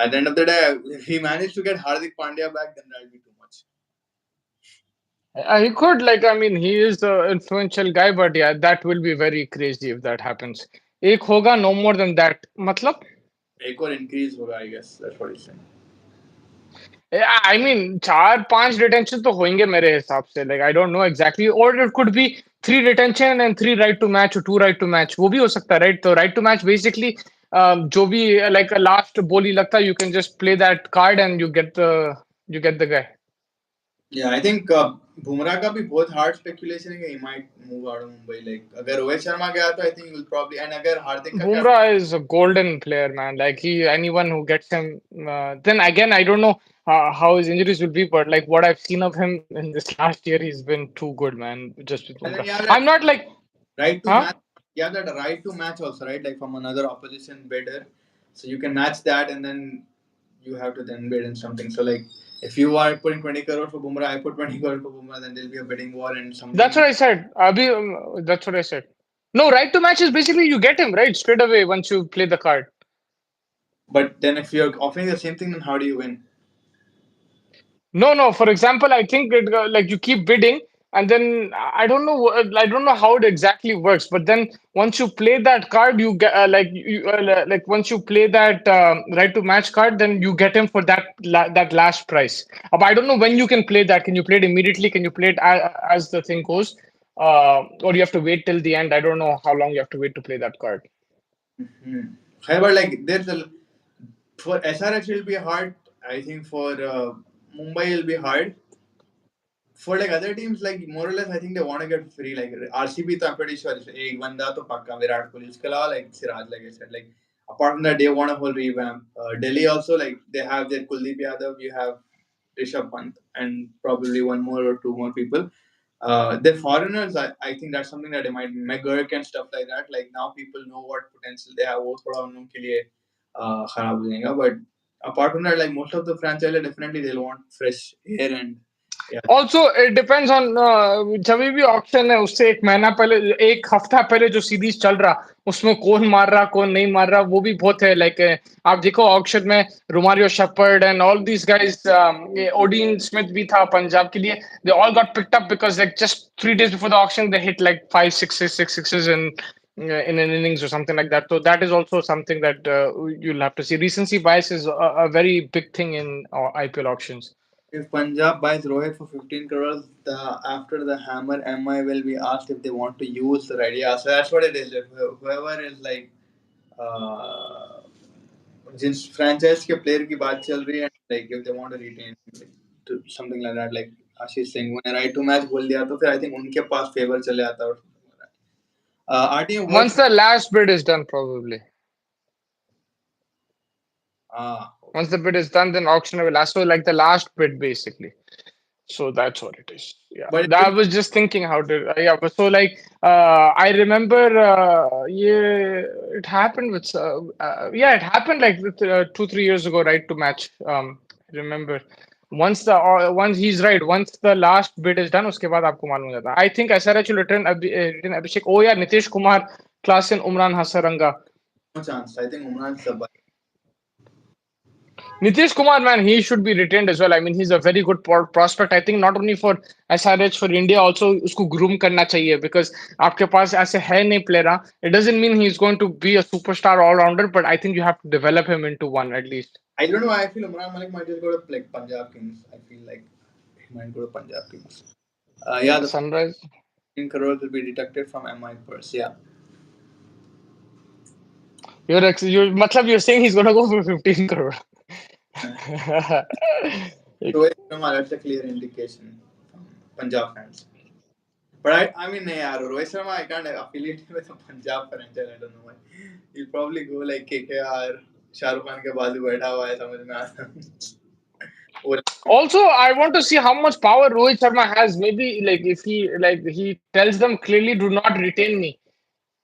At the end of the day, if he managed to get Hardik Pandya back, then that'll be too much. He could, like, I mean, he is the influential guy, but yeah, that will be very crazy if that happens. एक होगा, no more than that. मतलब, एक और increase होगा, I guess. That's what he's saying. yeah, I mean, 4, 5 retention तो होंगे मेरे हिसाब से. Like, I don't know exactly. Or it could be 3 retention and 3 right to match or 2 right to match. वो भी हो सकता है, right? तो right to match basically, जो भी like a last बोली लगता है, you can just play that card and you get the guy. Yeah, I think Bumrah का भी बहुत hard speculation है कि he might move out of Mumbai. Like अगर रोहित शर्मा गया तो I think he will probably, and अगर हार्दिक का क्या, Bumrah is a golden player, man. Like anyone who gets him, then again, I don't know how his injuries will be, but like what I've seen of him in this last year, he's been too good, man. Just with and Bumrah, then you have I'm that not like, right to huh? match. You have that right to match also, right? Like from another opposition bidder, so you can match that, and then you have to then bid in something. So like if you are putting 20 crore for Bumrah, I put 20 crore for Bumrah, then there'll be a bidding war and That's something. what I said. That's what I said. No, right to match is basically you get him right straight away once you play the card. But then if you're offering the same thing, then how do you win? No, no. For example, I think like you keep bidding, and then I don't know how it exactly works. But then once you play that card, you get like once you play that right to match card, then you get him for that last price. But I don't know when you can play that. Can you play it immediately? Can you play it as the thing goes, or you have to wait till the end? I don't know how long you have to wait to play that card. Hmm. However, like there's a for SRH will be hard. I think for Mumbai will be hard. For like other teams, like more or less, I think they want to get free. Like RCB, तो I'm pretty sure एक बंदा तो पक्का विराट कोहली. उसके अलावा like Siraj, like I said, like apart from that, they want a whole revamp. Delhi also, like they have their Kuldeep Yadav, you have Rishabh Pant, and probably one more or two more people. The foreigners, I think that's something that they might McGurk and stuff like that. Like now people know what potential they have. वो थोड़ा उन लोगों के लिए खराब हो जाएगा. But apart from that, like most of the franchises definitely they'll want fresh air and yeah. Also it depends on जब भी ऑप्शन है उससे एक महीना पहले एक हफ्ता पहले जो सीरीज चल रहा उसमें कौन मार रहा कौन नहीं मार रहा वो भी बहुत है लाइक आप देखो ऑक्शन में Romario Shepherd and all these guys Odean Smith भी था पंजाब के लिए they all got picked up because like just 3 days before the auction they hit like 5 6 6 6 sixes in an innings or something like that. So that is also something that you'll have to see. Recency bias is a very big thing in IPL auctions. If Punjab buys Rohit for 15 crores, after the hammer, MI will be asked if they want to use the right. Yeah, so that's what it is. If whoever is like, uh, जिस franchise के player की बात चल रही है, like if they want to retain, like, to something like that, like Ashish Singh, when right to match बोल दिया तो फिर I think उनके पास favor चले आता और something like that. RTM Once works. the last bid is done, probably. Ah, Once okay. the bid is done, then auction will last. So like the last bid, basically. So that's what it is. Yeah, But I was just thinking how to. Yeah, but so like I remember. Yeah, it happened with. Yeah, it happened like 2 3 years ago, right? To match. I remember. Once he's right. Once the last bid is done, उसके बाद आपको मालूम हो जाता. I think SRH will return Abhishek. Oh yeah, Nitish Kumar, Klasen, Umran Hasaranga. no chance. I think Umran's the Nitish Kumar, man, he should be retained as well. I mean, he's a very good prospect. I think not only for SRH, for India also उसको groom करना चाहिए because आपके पास ऐसे है नहीं player. It doesn't mean he's going to be a superstar all rounder, but I think you have to develop him into one at least. I don't know why I feel Umran Malik might just go to like Punjab Kings. I feel like he might go to Punjab Kings. Yeah, the Sunrise. 15 crores will be deducted from MI purse. Yeah. You're saying he's gonna go for 15 crore. Rohit Sharma, that's a clear indication from Punjab fans. But I mean, yeah, Rohit Sharma, I can't affiliate him with a Punjab franchise. I don't know why. He'll probably go like KKR, Shahrukh Khan के बाजू बैठा हुआ है समझ में आता और Also, I want to see how much power Rohit Sharma has. Maybe like if he tells them clearly, do not retain me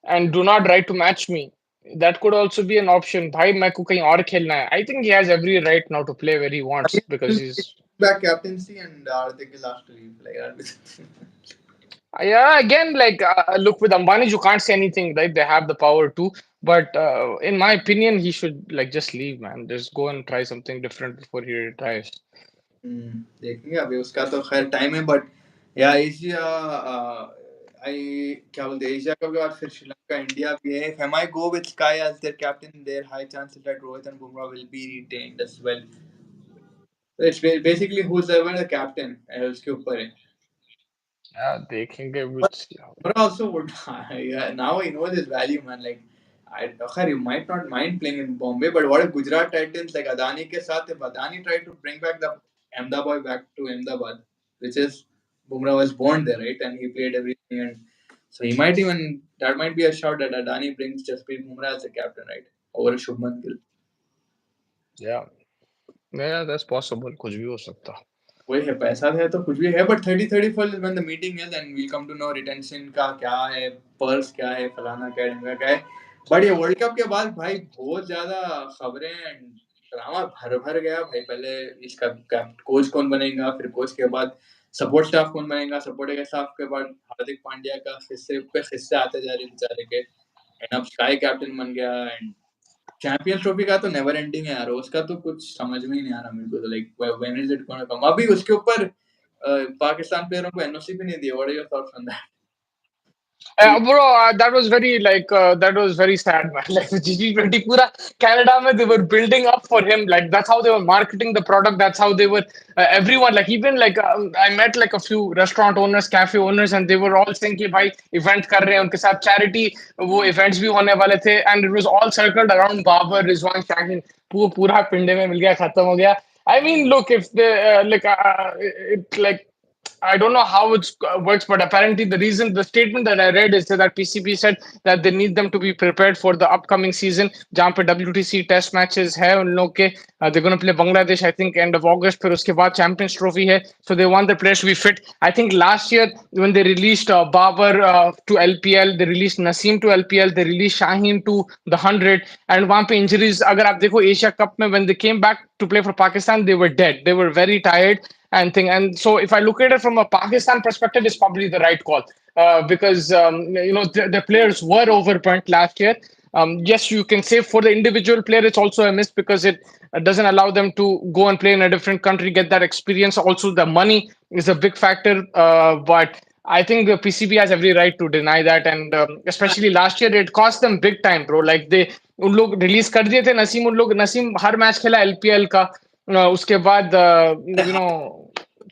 and do not try to match me. That could also be an option. भाई मेरे को कहीं और खेलना है. I think he has every right now to play where he wants because he's. back captaincy and Hardik will have to leave like that. Yeah, again, like look with Ambani, you can't say anything, right? They have the power too, but in my opinion, he should like just leave, man. Just go and try something different before he retires. देखेंगे अभी उसका तो खैर time है but या Asia आई क्या बोलते हैं एशिया कप के बाद फिर श्रीलंका इंडिया भी है if I go with Sky as their captain there high chances that Rohit and Bumrah will be retained as well. It's basically who's ever the captain है उसके ऊपर है. Yeah, देखेंगे. We'll But see how. Bumrah also would yeah, now he knows his value man like you might not mind playing in Bombay, but what if Gujarat Titans like Adani ke saath, if Adani tried to bring back the Ahmedabad back to Ahmedabad, which is Bumrah was born there, right? And he played everything, and so he might even that might be a shout that Adani brings Jasprit Bumrah as the captain, right? Over Shubman Gill. Yeah, yeah, that's possible. कुछ भी हो सकता. वही है पैसा है तो कुछ भी है but 30-31 when the meeting is and we'll come to know retention का क्या है पर्स क्या है फलाना क्या है क्या है बट ये वर्ल्ड कप के बाद भाई बहुत ज्यादा खबरें एंड ड्रामा भर भर गया भाई पहले इसका कोच कौन बनेगा फिर कोच के बाद सपोर्ट स्टाफ कौन बनेगा सपोर्ट के स्टाफ के बाद हार्दिक पांड्या का हिस्से पे हिस्से आते जा रहे बेचारे के एंड अब स्काई कैप्टन बन गया एंड चैंपियंस ट्रॉफी का तो नेवर एंडिंग है यार उसका तो कुछ समझ में ही नहीं आ रहा मेरे को तो like when is it gonna come अभी उसके ऊपर पाकिस्तान प्लेयरों को एनओसी भी नहीं दिया what are your thoughts on that Bro, that was very that was very sad, man. Like G20 pura Canada mein, they were building up for him. Like that's how they were marketing the product. That's how they were everyone. Like even like I met like a few restaurant owners, cafe owners, and they were all saying कि भाई event कर रहे हैं उनके साथ charity वो events भी होने वाले थे, and it was all circled around Babar, Rizwan, Shaheen. पूरा पिंडे में मिल गया खत्म हो गया. I mean, look, if the it like I don't know how it works, but apparently the statement that I read is that PCB said that they need them to be prepared for the upcoming season. जहाँ पे WTC test matches है उन लोग के they're going to play Bangladesh I think end of August फिर उसके बाद Champions Trophy है so they want the players to be fit. I think last year when they released Babar to LPL, they released Naseem to LPL, they released Shaheen to the 100 and वहाँ पे injuries अगर आप देखो Asia Cup में when they came back to play for Pakistan they were dead, they were very tired and thing. And so, if I look at it from a Pakistan perspective, it's probably the right call because the players were overburnt last year. Yes, you can say for the individual player, it's also a miss because it doesn't allow them to go and play in a different country, get that experience. Also, the money is a big factor, but. I think the PCB has every right to deny that, and especially last year, it cost them big time, bro. Like उन लोग release कर दिए थे नसीम उन लोग नसीम हर match खेला LPL का उसके बाद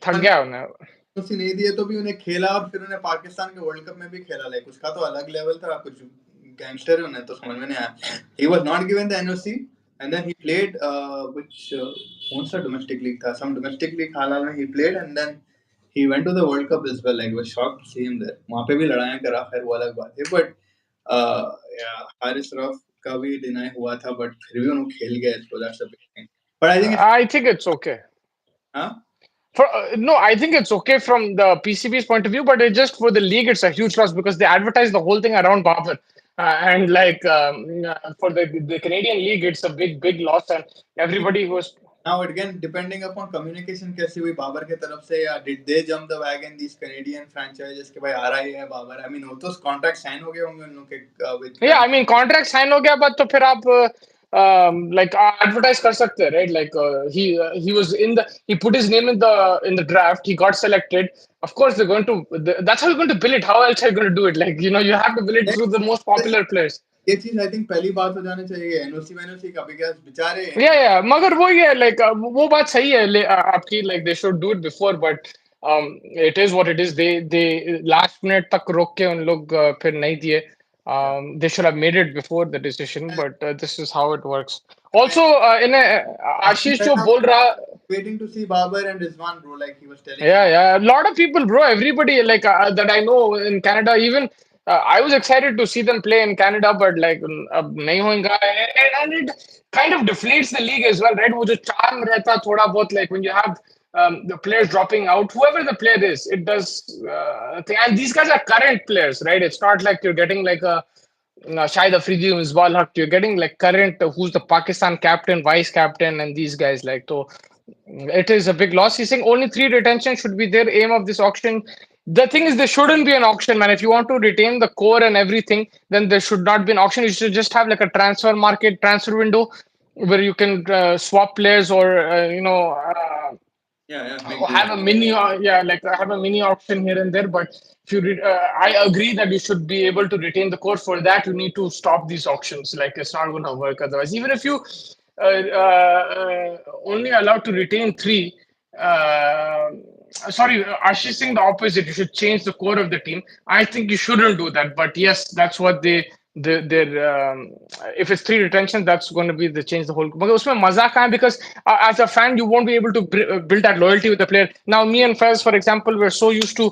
थक गया उन्हें एनओसी नहीं दिए तो भी उन्हें खेला और फिर उन्हें पाकिस्तान के वर्ल्ड कप में भी खेला लाइक उसका तो अलग लेवल था कुछ गैंगस्टर उन्हें तो समझ में नहीं आया he was not given the NOC and then he played which कौन सा डोमेस्टिक लीग था सम डोमेस्टिक लीग हाल में ही played and then he went to the world cup as well like was shocked to see him there वहां पे भी लड़ाइयां करा खैर वो अलग बात है बट हारिस रफ का भी डिनाई हुआ था बट फिर भी उन्होंने खेल गए so that's a big thing but I think if I think it's okay. huh No, I think it's okay from the PCB's point of view, but it just for the league, it's a huge loss because they advertise the whole thing around Babar. And like for the Canadian league, it's a big loss, and everybody who's Now again, depending upon communication कैसी हुई बाबर के तरफ से, या did they jump the wagon these Canadian franchises के भाई आ रहा ही है बाबर? I mean वो तो contract sign हो गए होंगे उन लोग के with yeah, I mean contract sign हो गया, but तो फिर आप like advertise कर सकते हैं, right? Like he was in the he put his name in the draft, he got selected. Of course, they're going to that's how you're going to bill it. How else are you going to do it? Like you have to bill it through the most popular players. ये चीज I think पहली बात हो जानी चाहिए NOC वेनओसी का, because बेचारे Yeah, मगर वो ये like वो बात सही है आपकी like they should do it before, but it is what it is. They last minute तक रोक के उन लोग फिर नहीं दिए. They should have made it before the decision, but this is how it works. Also, in a काफी आशीष जो ज्यादा बोल रहा. waiting to see Babar and Rizwan, bro, like he was telling me. Yeah, yeah. A lot of people, bro. Everybody like that I know in Canada, even I was excited to see them play in Canada, but like अब नहीं होगा, and it kind of deflates the league as well, right? वो जो charm रहता थोड़ा बहुत, like when you have the players dropping out, whoever the player is, it does thing. And these guys are current players, right? It's not like you're getting like a Shahid Afridi, Misbah Haq. You're getting like current, who's the Pakistan captain, vice captain, and these guys like so. It is a big loss. He's saying only three retention should be their aim of this auction. The thing is, there shouldn't be an auction, man. If you want to retain the core and everything, then there should not be an auction. You should just have like a transfer market, transfer window, where you can swap players or Yeah, yeah, make deals. have a mini like have a mini auction here and there. But if you I agree that you should be able to retain the core. For that you need to stop these auctions. Like it's not going to work otherwise. Even if you only allowed to retain three, uh, sorry, Ashish saying the opposite. You should change the core of the team. I think you shouldn't do that, but yes, that's what their if it's three retention, that's going to be the change the whole. But उसमें मजा कहाँ है? Because as a fan, you won't be able to build that loyalty with the player. Now, me and Fez, for example, we're so used to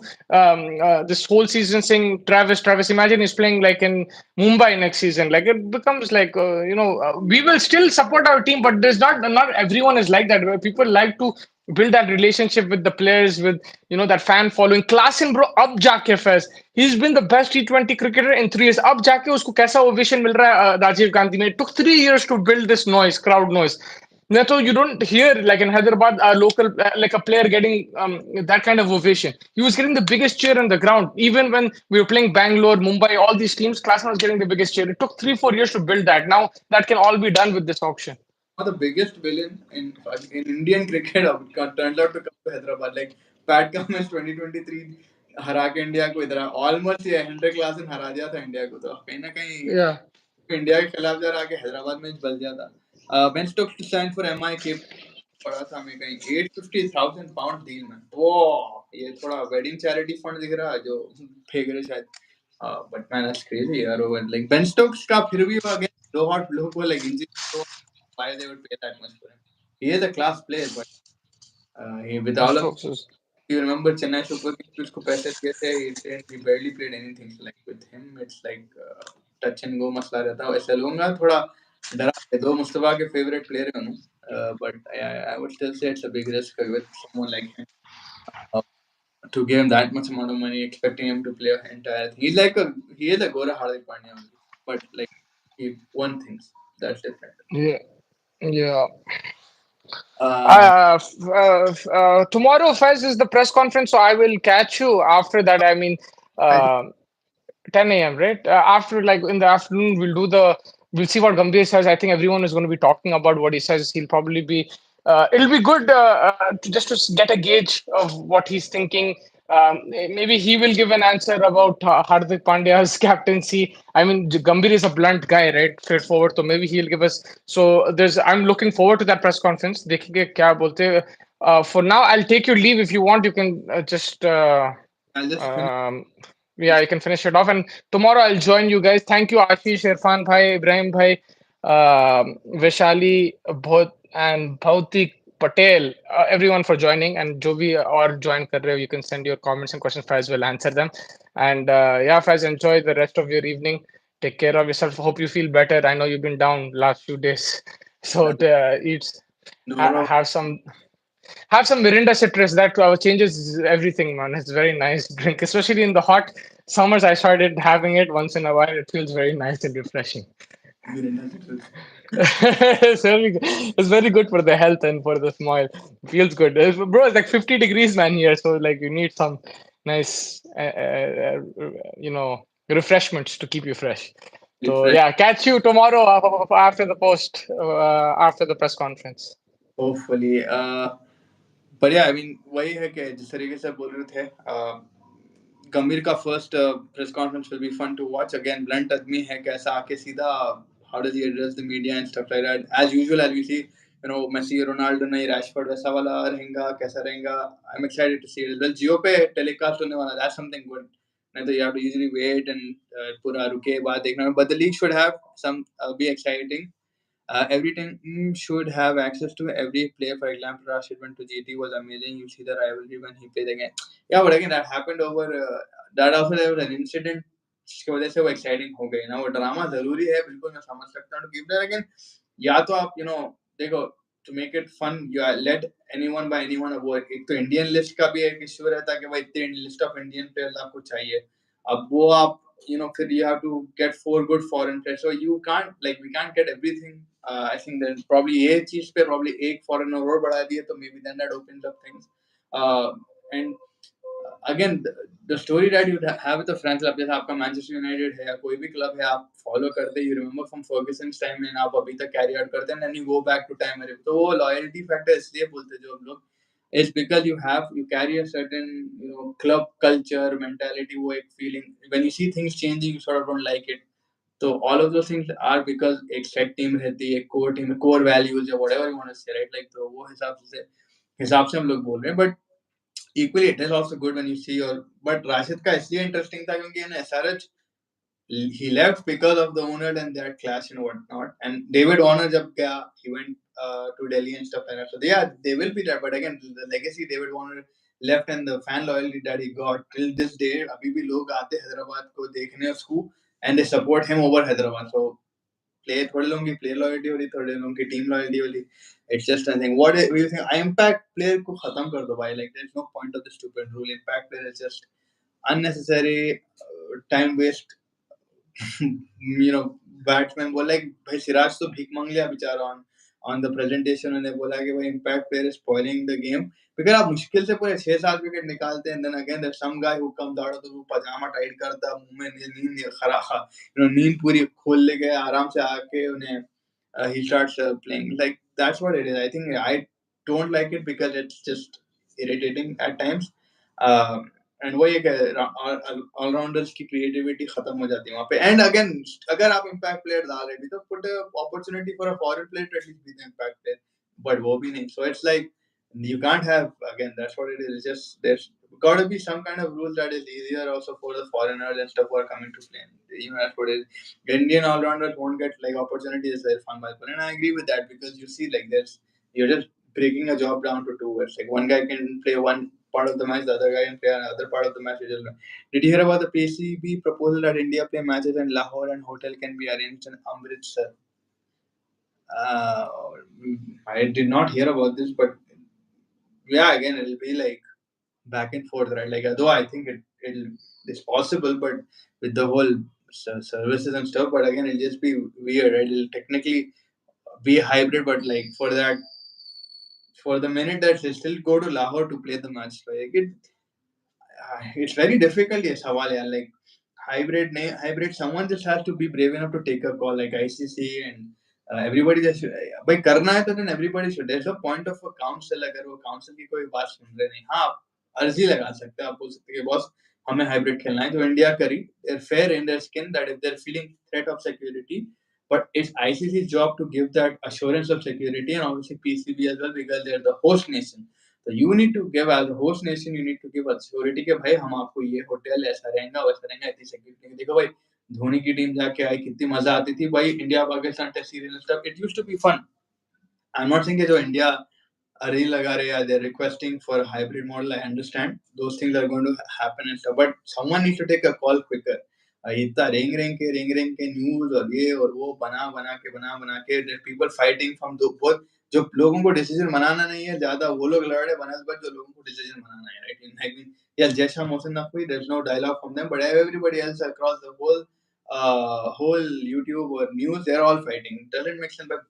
this whole season saying Travis. Imagine he's playing like in Mumbai next season. Like it becomes like we will still support our team, but there's not everyone is like that. Where people like to build that relationship with the players, with that fan following. Klassen, bro, अब जाके Fez, he's been the best T20 cricketer in 3 years. अब जाके उसको कैसा ovation मिल रहा है राजीव गांधी में. It took 3 years to build this noise, crowd noise. So you don't hear like in Hyderabad a local like a player getting that kind of ovation. He was getting the biggest cheer on the ground. Even when we were playing Bangalore, Mumbai, all these teams, Klassen was getting the biggest cheer. It took 3-4 years to build that. Now that can all be done with this auction. The biggest villain in Indian cricket turned out to come to Hyderabad. Like Pat Cummins 2023 हरा के India को इधर almost ये Henry Klaasen हरा दिया था India को, तो कहीं ना कहीं Yeah. इंडिया के खिलाफ जरा आके हैदराबाद में बल गया था. Ben Stokes to sign for MI के पड़ा था मैं कहीं 850,000 पाउंड डील में. वो ये थोड़ा वेडिंग चैरिटी फंड दिख रहा है जो फेंक रहे शायद. But man, that's crazy यार. Like Ben Stokes का फिर भी अगेन लोग को like injury, so why they would pay that much for him? He is a class player, but with And all of Stokes is you remember Chennai Super Kings उसको पैसे दिए थे, he barely played anything. So like with him, it's like touch and go मसला रहता है. वैसे लूंगा थोड़ा डरा है, दो मुस्तफा के favorite player है उन्होंने. But I would still say it's a big risk with someone like him. Uh, to give him that much amount of money, expecting him to play an entire thing. He is a Gora Hardik Pandya only, but like he won things. That's different. yeah, yeah. Uh, Tomorrow, Fez, is the press conference, so I will catch you after that. I mean, I think uh, 10 a.m., right? After, like, in the afternoon, we'll see what Gambhir says. I think everyone is going to be talking about what he says. He'll probably be, it'll be good just to get a gauge of what he's thinking. Maybe he will give an answer about Hardik Pandya's captaincy. I mean, Gambhir is a blunt guy, right? Straightforward. So maybe he'll give us. So I'm looking forward to that press conference. देखेंगे क्या बोलते हैं. For now, I'll take your leave. If you want, you can just. I'll just finish Um, yeah, this. you can finish it off. And tomorrow I'll join you guys. Thank you, Ashish, Irfan Bhai, Ibrahim Bhai, Vishali, Bhaut, and Bhautik Patel, everyone for joining. And जो भी और join कर रहे हो, you can send your comments and questions. Faiz will answer them. And yeah, Faiz, enjoy the rest of your evening. Take care of yourself. Hope you feel better. I know you've been down last few days. So eat, No, bro. have some. Have some Mirinda citrus. That changes everything, man. It's very nice drink, especially in the hot summers. I started having it once in a while. It feels very nice and refreshing. Miranda citrus. It's very good for the health and for the smile. Feels good. Bro, it's like 50 degrees, man, here. So, like, you need some nice, refreshments to keep you fresh. So, Refresh. yeah, catch you tomorrow after the after the press conference. Hopefully. पर या I mean वही है कि जिस तरीके से बोल रहे थे गंभीर का first press conference will be fun to watch again blunt आदमी है कैसा आके सीधा how does he address the media and stuff like that as usual as we see Messi Ronaldo नहीं रैशफोर्ड वैसा वाला रहेगा कैसा रहेगा I am excited to see it well Jio पे टेलीकास्ट होने वाला दैट्स समथिंग गुड नहीं तो you have to usually wait and पूरा रुके बाद देखना but the league should have some be exciting every team should have access to every player. For example, Rashid went to GT was amazing. You see the rivalry when he played again. Yeah, but again that happened over. That also there was an incident जिसकी वजह से वो exciting हो गई ना वो drama जरूरी है बिल्कुल मैं समझ सकता हूँ to keep that again या तो आप देखो to make it fun you let anyone by anyone avoid एक तो इंडियन लिस्ट का भी एक इश्यू रहता है कि भाई इतने लिस्ट ऑफ इंडियन प्लेयर्स आपको चाहिए अब वो आप फिर you have to get four good foreign players so you can't like we can't get everything I think that probably ये चीज पे probably एक foreigner और बढ़ा दिए तो maybe then that opens up things and again the story that you have with the friends club जैसे आपका मैनचेस्टर यूनाइटेड है या कोई भी क्लब है आप फॉलो करते you remember from Ferguson's time में आप अभी तक कैरी आउट करते हैं and you go back to time तो वो लॉयल्टी फैक्टर इसलिए बोलते जो हम लोग is because you carry a certain club culture mentality वो एक feeling when you see things changing you sort of don't like it so all of those things are because एक set team रहती है core values या whatever you want to say right like तो वो हिसाब से हम लोग बोल रहे हैं but equally it is also good when you see your but Rashid का इसलिए इंटरेस्टिंग था क्योंकि SRH he left because of the owner and their clash and whatnot. And David Warner, jab gaya, he went to Delhi and stuff like that. So yeah, they will be there. But again, the legacy David Warner left and the fan loyalty that he got till this day, अभी भी लोग आते Hyderabad को देखने उसको and they support him over Hyderabad. So play थोड़े लोगों की player loyalty वाली थोड़े लोगों की team loyalty वाली. It's just a thing. What do you think? Impact player को खत्म कर दो भाई. Like there's no point of the stupid rule. Impact player is just unnecessary time waste batsman बोला कि भाई सिराज तो भीख मांग लिया बेचारा ऑन द प्रेजेंटेशन उन्होंने बोला कि भाई impact player is spoiling the game because आप मुश्किल से पूरे 6-7 विकेट निकालते हैं then again there some guy who comes out of the pyjama tight करता मुंह में नींद खरा नींद पूरी खोल ले गए आराम से आके उन्हें he starts playing like that's what it is I think I don't like it because it's just irritating at times uh, and वही एक ऑलराउंडर्स की क्रिएटिविटी खत्म हो जाती है वहां पे एंड अगेन अगर आप इम्पैक्ट प्लेयर डाल रहे भी तो put opportunity for a foreign player to at least be the impact player but वो भी नहीं so it's like you can't have again that's what it is it's just there's got to be some kind of rule that is easier also for the foreigners and stuff who are coming to play that's what it is Indian all-rounders won't get like opportunities they're fun by and I agree with that because you see like there's you're just breaking a job down to two words like one guy can play one part of the match, the other guy can play another part of the match. Did you hear about the PCB proposal that India play matches in Lahore and hotel can be arranged in Amritsar? Uh, I did not hear about this, but yeah, again, it'll be like back and forth, right? Like, although I think it's possible, but with the whole services and stuff, but again, it'll just be weird, right? It'll technically be hybrid, but like for the minute that they still go to Lahore to play the match, like it's very difficult ये सवाल यार like hybrid someone just has to be brave enough to take a call like ICC and everybody just भाई करना है तो then everybody should there's a point of a council अगर वो council की कोई बात सुन रहे नहीं हाँ आप अर्जी लगा सकते हैं आप बोल सकते हैं कि बॉस हमें हाइब्रिड खेलना है जो इंडिया करी they're fair in their skin that if they're feeling threat of security but it's ICC's job to give that assurance of security and obviously PCB as well because they're the host nation तो you need to give as host nation you need to give assurity के भाई हम आपको ये hotel ऐसा रहेगा वैसा रहेगा इतनी सिक्योरिटी देखो भाई धोनी की टीम जाके आई कितनी मजा आती थी भाई India Pakistan test series stuff it used to be fun I am not saying कि जो India array lagare or they're requesting for a hybrid model I understand those things are going to happen and stuff but someone needs to take a call quicker इतना रेंग रेंग के news और ये और वो बना के people fighting from the both, जो लोगों को डिसीजन बनाना नहीं है ज्यादा, वो लोग लड़ रहे बनस्बत जो लोगों को डिसीजन बनाना है, right? I mean, yes, Jesha Mohsen Naqvi, there's no dialogue from them, but everybody else across the whole YouTube or news, they're all fighting. It doesn't make sense, but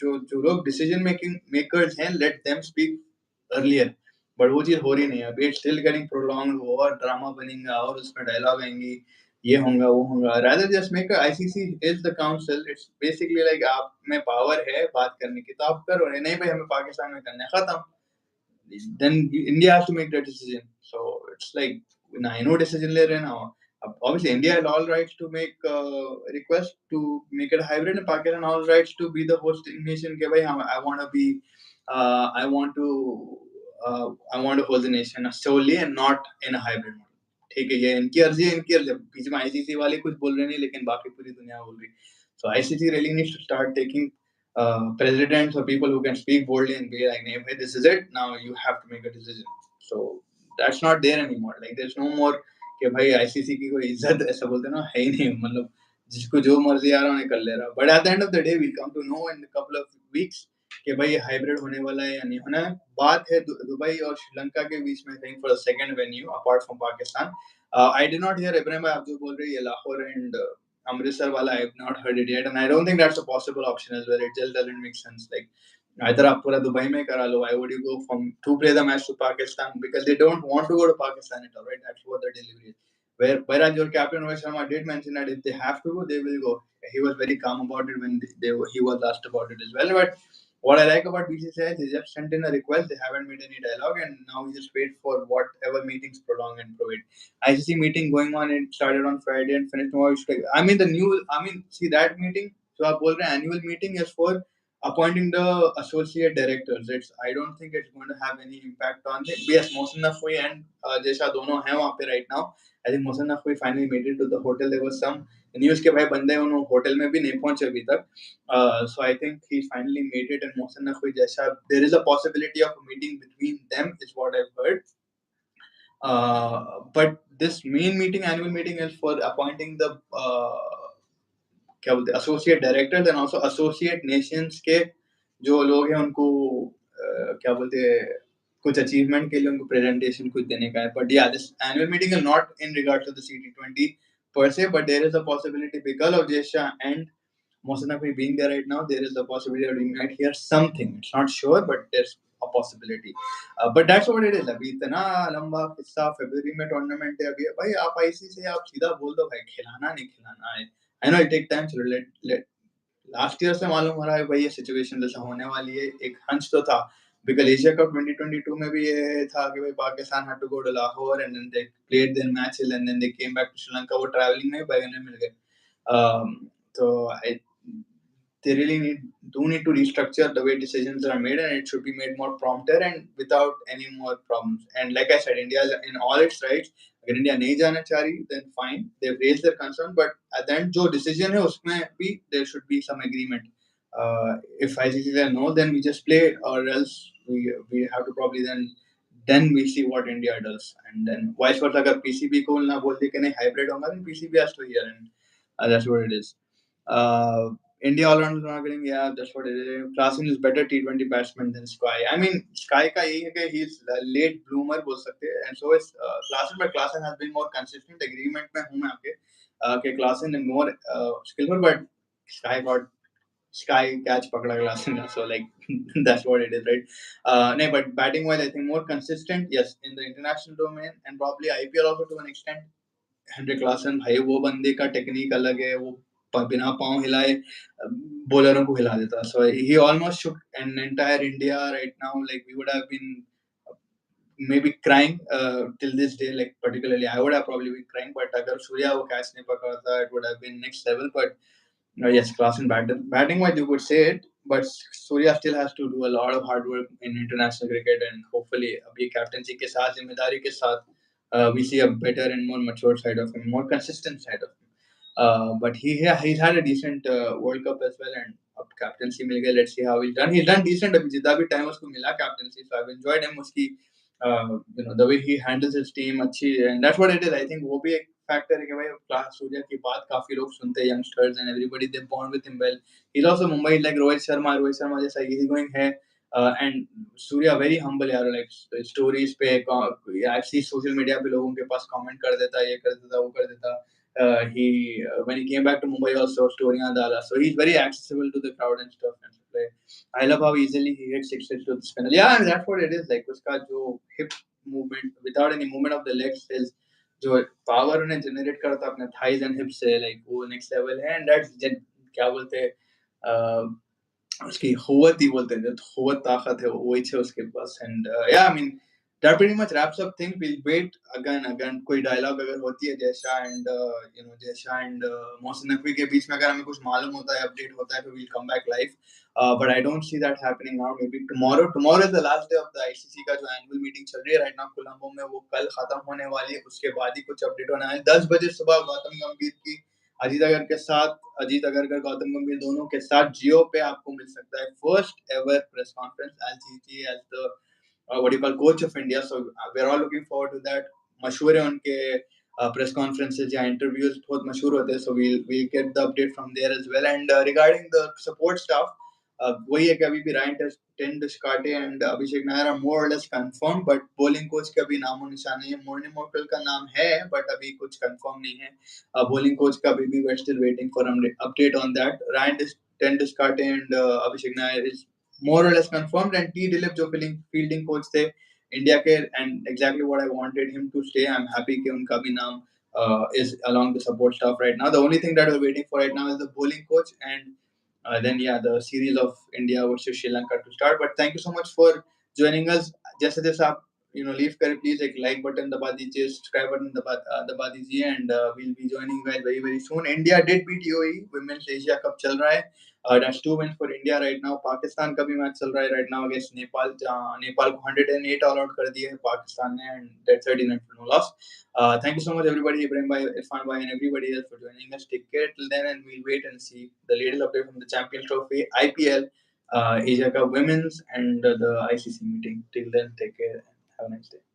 जो लोग डिसीजन मेकिंग मेकर्स हैं, let them speak earlier. But वो चीज हो रही नहीं है अभी, इट्स स्टिल गेटिंग प्रोलॉन्ग, और ड्रामा बनेगा और उसमें डायलॉग आएंगी, ये होगा वो होगा। Rather just make ICC is the council, it's basically like आप में पावर है बात करने की तो आप करो, नहीं भाई हमें पाकिस्तान में करना है, खत्म। Then India has to make that decision. So it's like I know decision ले रहे हैं now. Obviously, India has all rights to make request to make it hybrid, and Pakistan all rights to be the hosting nation. के भाई I want to be, I want to host the nation solely and not in a hybrid model. ठीक है, ये इनकी अर्जी है, इनकी अर्जी। बीच में आईसीसी वाले कुछ बोल रहे नहीं, लेकिन बाकी पूरी दुनिया बोल रही। So ICC really needs to start taking presidents or people who can speak boldly and be like, hey, this is it. Now you have to make a decision. So that's not there anymore. Like there's no more कि भाई ICC की कोई इज्जत ऐसा बोलते ना है ही नहीं, मतलब जिसको जो मर्जी आ रहा है कर ले रहा। But at the end of the day we come to know in couple of weeks कि भाई हाइब्रिड होने वाला है या नहीं होना है। बात है दुबई और श्रीलंका के बीच में, think for the second venue apart from Pakistan. I did not here Ibrahim भाई, आप जो बोल रहे हैं Lahore and Amritsar wala, I have not heard it yet, and I don't think that's a possible option as well. It just doesn't make sense. Like either आप पूरा Dubai में करा लो, why would you go from to play the match to Pakistan, because they don't want to go to Pakistan at all, right? That's what the delivery is. Whereas your captain Rohit Sharma did mention that if they have to go, they will go. He was very calm about it when he was asked about it as well. But what I like about BCCI is they just sent in a request. They haven't made any dialogue, and now we just wait for whatever meetings prolong and provide. ICC meeting going on. It started on Friday and finished tomorrow. I mean, the new. I mean, see that meeting. So आप बोल रहे हैं annual meeting is for appointing the associate directors. I don't think it's going to have any impact on it. Yes, Mohsen Naqvi and Jesha दोनों हैं वहाँ पे right now. I think Mohsen Naqvi finally made it to the hotel. There was some news के भाई बंदे उन hotel में भी नहीं पहुंचे अभी तक. So I think he finally made it, and Mohsen Naqvi Jesha, there is a possibility of a meeting between them, is what I've heard. But this main meeting, annual meeting, is for appointing the क्या बोलते हैं associate directors and also associate nations के जो लोग हैं उनको क्या बोलते हैं कुछ achievement के लिए उनको presentation कुछ देने का है. But yeah, this annual meeting is not in regard to the CT20 per se, but there is a possibility because of Jesha and Mohsen Naqvi being there right now, there is a possibility that we might hear something. It's not sure, but there's a possibility. But that's what it is. अभी इतना लंबा किस्सा फरवरी में tournament है अभी भाई, आप IC से आप सीधा बोल दो भाई खिलाना नहीं खिलाना है। I know it take time to let last year से मालूम हो रहा है भाई ये सिचुएशन जैसा होने वाली है, एक हंच तो था बिकॉज एशिया कप 2022 में भी ये था कि भाई Pakistan had to go to Lahore and then they played there matches and then they came back to Sri Lanka, वो ट्रैवलिंग में भाई उन्हें मिल गए। तो they really need to restructure the way decisions are made, and it should be made more prompter and without any more problems. And like I said, India is in all its rights. अगर India नहीं जाना चाह रही then fine, they've raised their concern, but at the end जो decision है उसमें भी there should be some agreement. If ICC says no, then we just play, or else we have to probably then we see what India does, and then vice versa. अगर PCB को ना बोल दे कि नहीं hybrid होगा, then PCB has to hear, and that's what it is. India all around not getting, yeah, that's what it is. Klassen is better T20 batsman than Sky. I mean, Sky का यही है कि he's a late bloomer बोल सकते हैं, and so is Klassen, but Klassen has been more consistent. Agreement में हूँ मैं आपके कि Klassen is more skillful, but Sky catch पकड़ा Klassen का, so like that's what it is, right? No, but batting wise, I think more consistent, yes, in the international domain and probably IPL also to an extent. Henry Klaasen भाई वो बंदे का technique अलग है, वो बिना पाँव हिलाए बॉलरों को हिला देता। So he almost shook an entire India right now. Like we would have been maybe crying till this day. Like particularly, I would have probably been crying. But अगर सूर्या वो कैच नहीं पकड़ा था, it would have been next level. But yes, Klassen batting wise you could say it, but Surya still has to do a lot of hard work in international cricket, and hopefully अभी captaincy के साथ जिम्मेदारी के साथ we see a better and more mature side of him, more consistent side of him. But he's had a decent World Cup as well, and अब captaincy मिल गया. Let's see how he's done. He's done decent. अभी जितना भी time उसको मिला captaincy, so I've enjoyed him. उसकी the way he handles his team अच्छी, and that's what it is. I think वो भी एक फैक्टर है कि भाई सूर्या की बात काफी लोग सुनते हैं, youngsters and everybody they bond with him well. He is also Mumbai like Rohit Sharma जैसा इजी गोइंग है. एंड सूर्या वेरी हम्बल यार, लाइक स्टोरीज पे आई सी सोशल मीडिया पे लोगों के पास कमेंट कर देता, ये कर देता, वो कर देता. He when he came back to Mumbai also story डाला, so he's very accessible to the crowd and stuff. And I love how easily he hits sixes to the spinner. Yeah, and that's what it is. Like उसका जो hip movement without any movement of the legs is जो power उन्हें generate करता अपने thighs and hips से, like वो next level है. And that's क्या बोलते हैं उसकी हुवत ही बोलते हैं, जो हुवत ताकत है वही है उसके पास. एंड या I mean that pretty much wraps up thing. We'll wait again कोई डायलॉग अगर होती है जैसा एंड जैसा एंड मोहसिन नकवी के बीच में अगर हमें कुछ मालूम होता है, अपडेट होता है, तो we'll come back live. But I don't see that happening now. Maybe tomorrow is the last day of the ICC का जो एनुअल मीटिंग चल रही है राइट नाउ कोलंबो में, वो कल खत्म होने वाली है. उसके बाद ही कुछ अपडेट होना है. 10 बजे सुबह गौतम गंभीर की अजीत अगरकर गौतम गंभीर दोनों के साथ जियो पे आपको मिल सकता है first ever press conference as GT as the what do you call coach of India. So we're all looking forward to that. मशहूर है उनके प्रेस कॉन्फ्रेंसेज या इंटरव्यूज बहुत मशहूर होते हैं. So we'll get the update from there as well. And regarding the support staff, वही है कि अभी भी Ryan ten Doeschate and Abhishek Nayar are more और less confirm, but bowling coach का भी नामो निशान नहीं है. मोर्नी मोर्टल का नाम है बट अभी कुछ कंफर्म नहीं है. बॉलिंग कोच का भी we're still waiting for an update on that. Ryan ten Doeschate and Abhishek Nayar is more or less confirmed. And T Dilip जो fielding coach थे इंडिया के, and exactly what I wanted him to stay. I'm happy कि उनका भी नाम is along the support staff right now. The only thing that we're waiting for right now is the bowling coach, and then yeah, the series of India versus Sri Lanka to start. But thank you so much for joining us. जैसे जैसे आप leave करें, please एक like button दबा दीजिए, subscribe button दबा दीजिए. And we'll be joining you guys very very soon. India did beat UAE. Women's Asia Cup चल रहा है. That's 2 wins for India right now. Pakistan का भी मैच चल रहा है right now against Nepal. Nepal को 108 ऑल आउट कर दिए है पाकिस्तान ने, and that's 39 for no loss. Thank you so much everybody, Ibrahim bhai, Irfan bhai, and everybody else for joining us. Take care till then, and we'll wait and see the latest update from the Champions Trophy, IPL, Asia Cup Women's, and the ICC meeting. Till then, take care and have a nice day.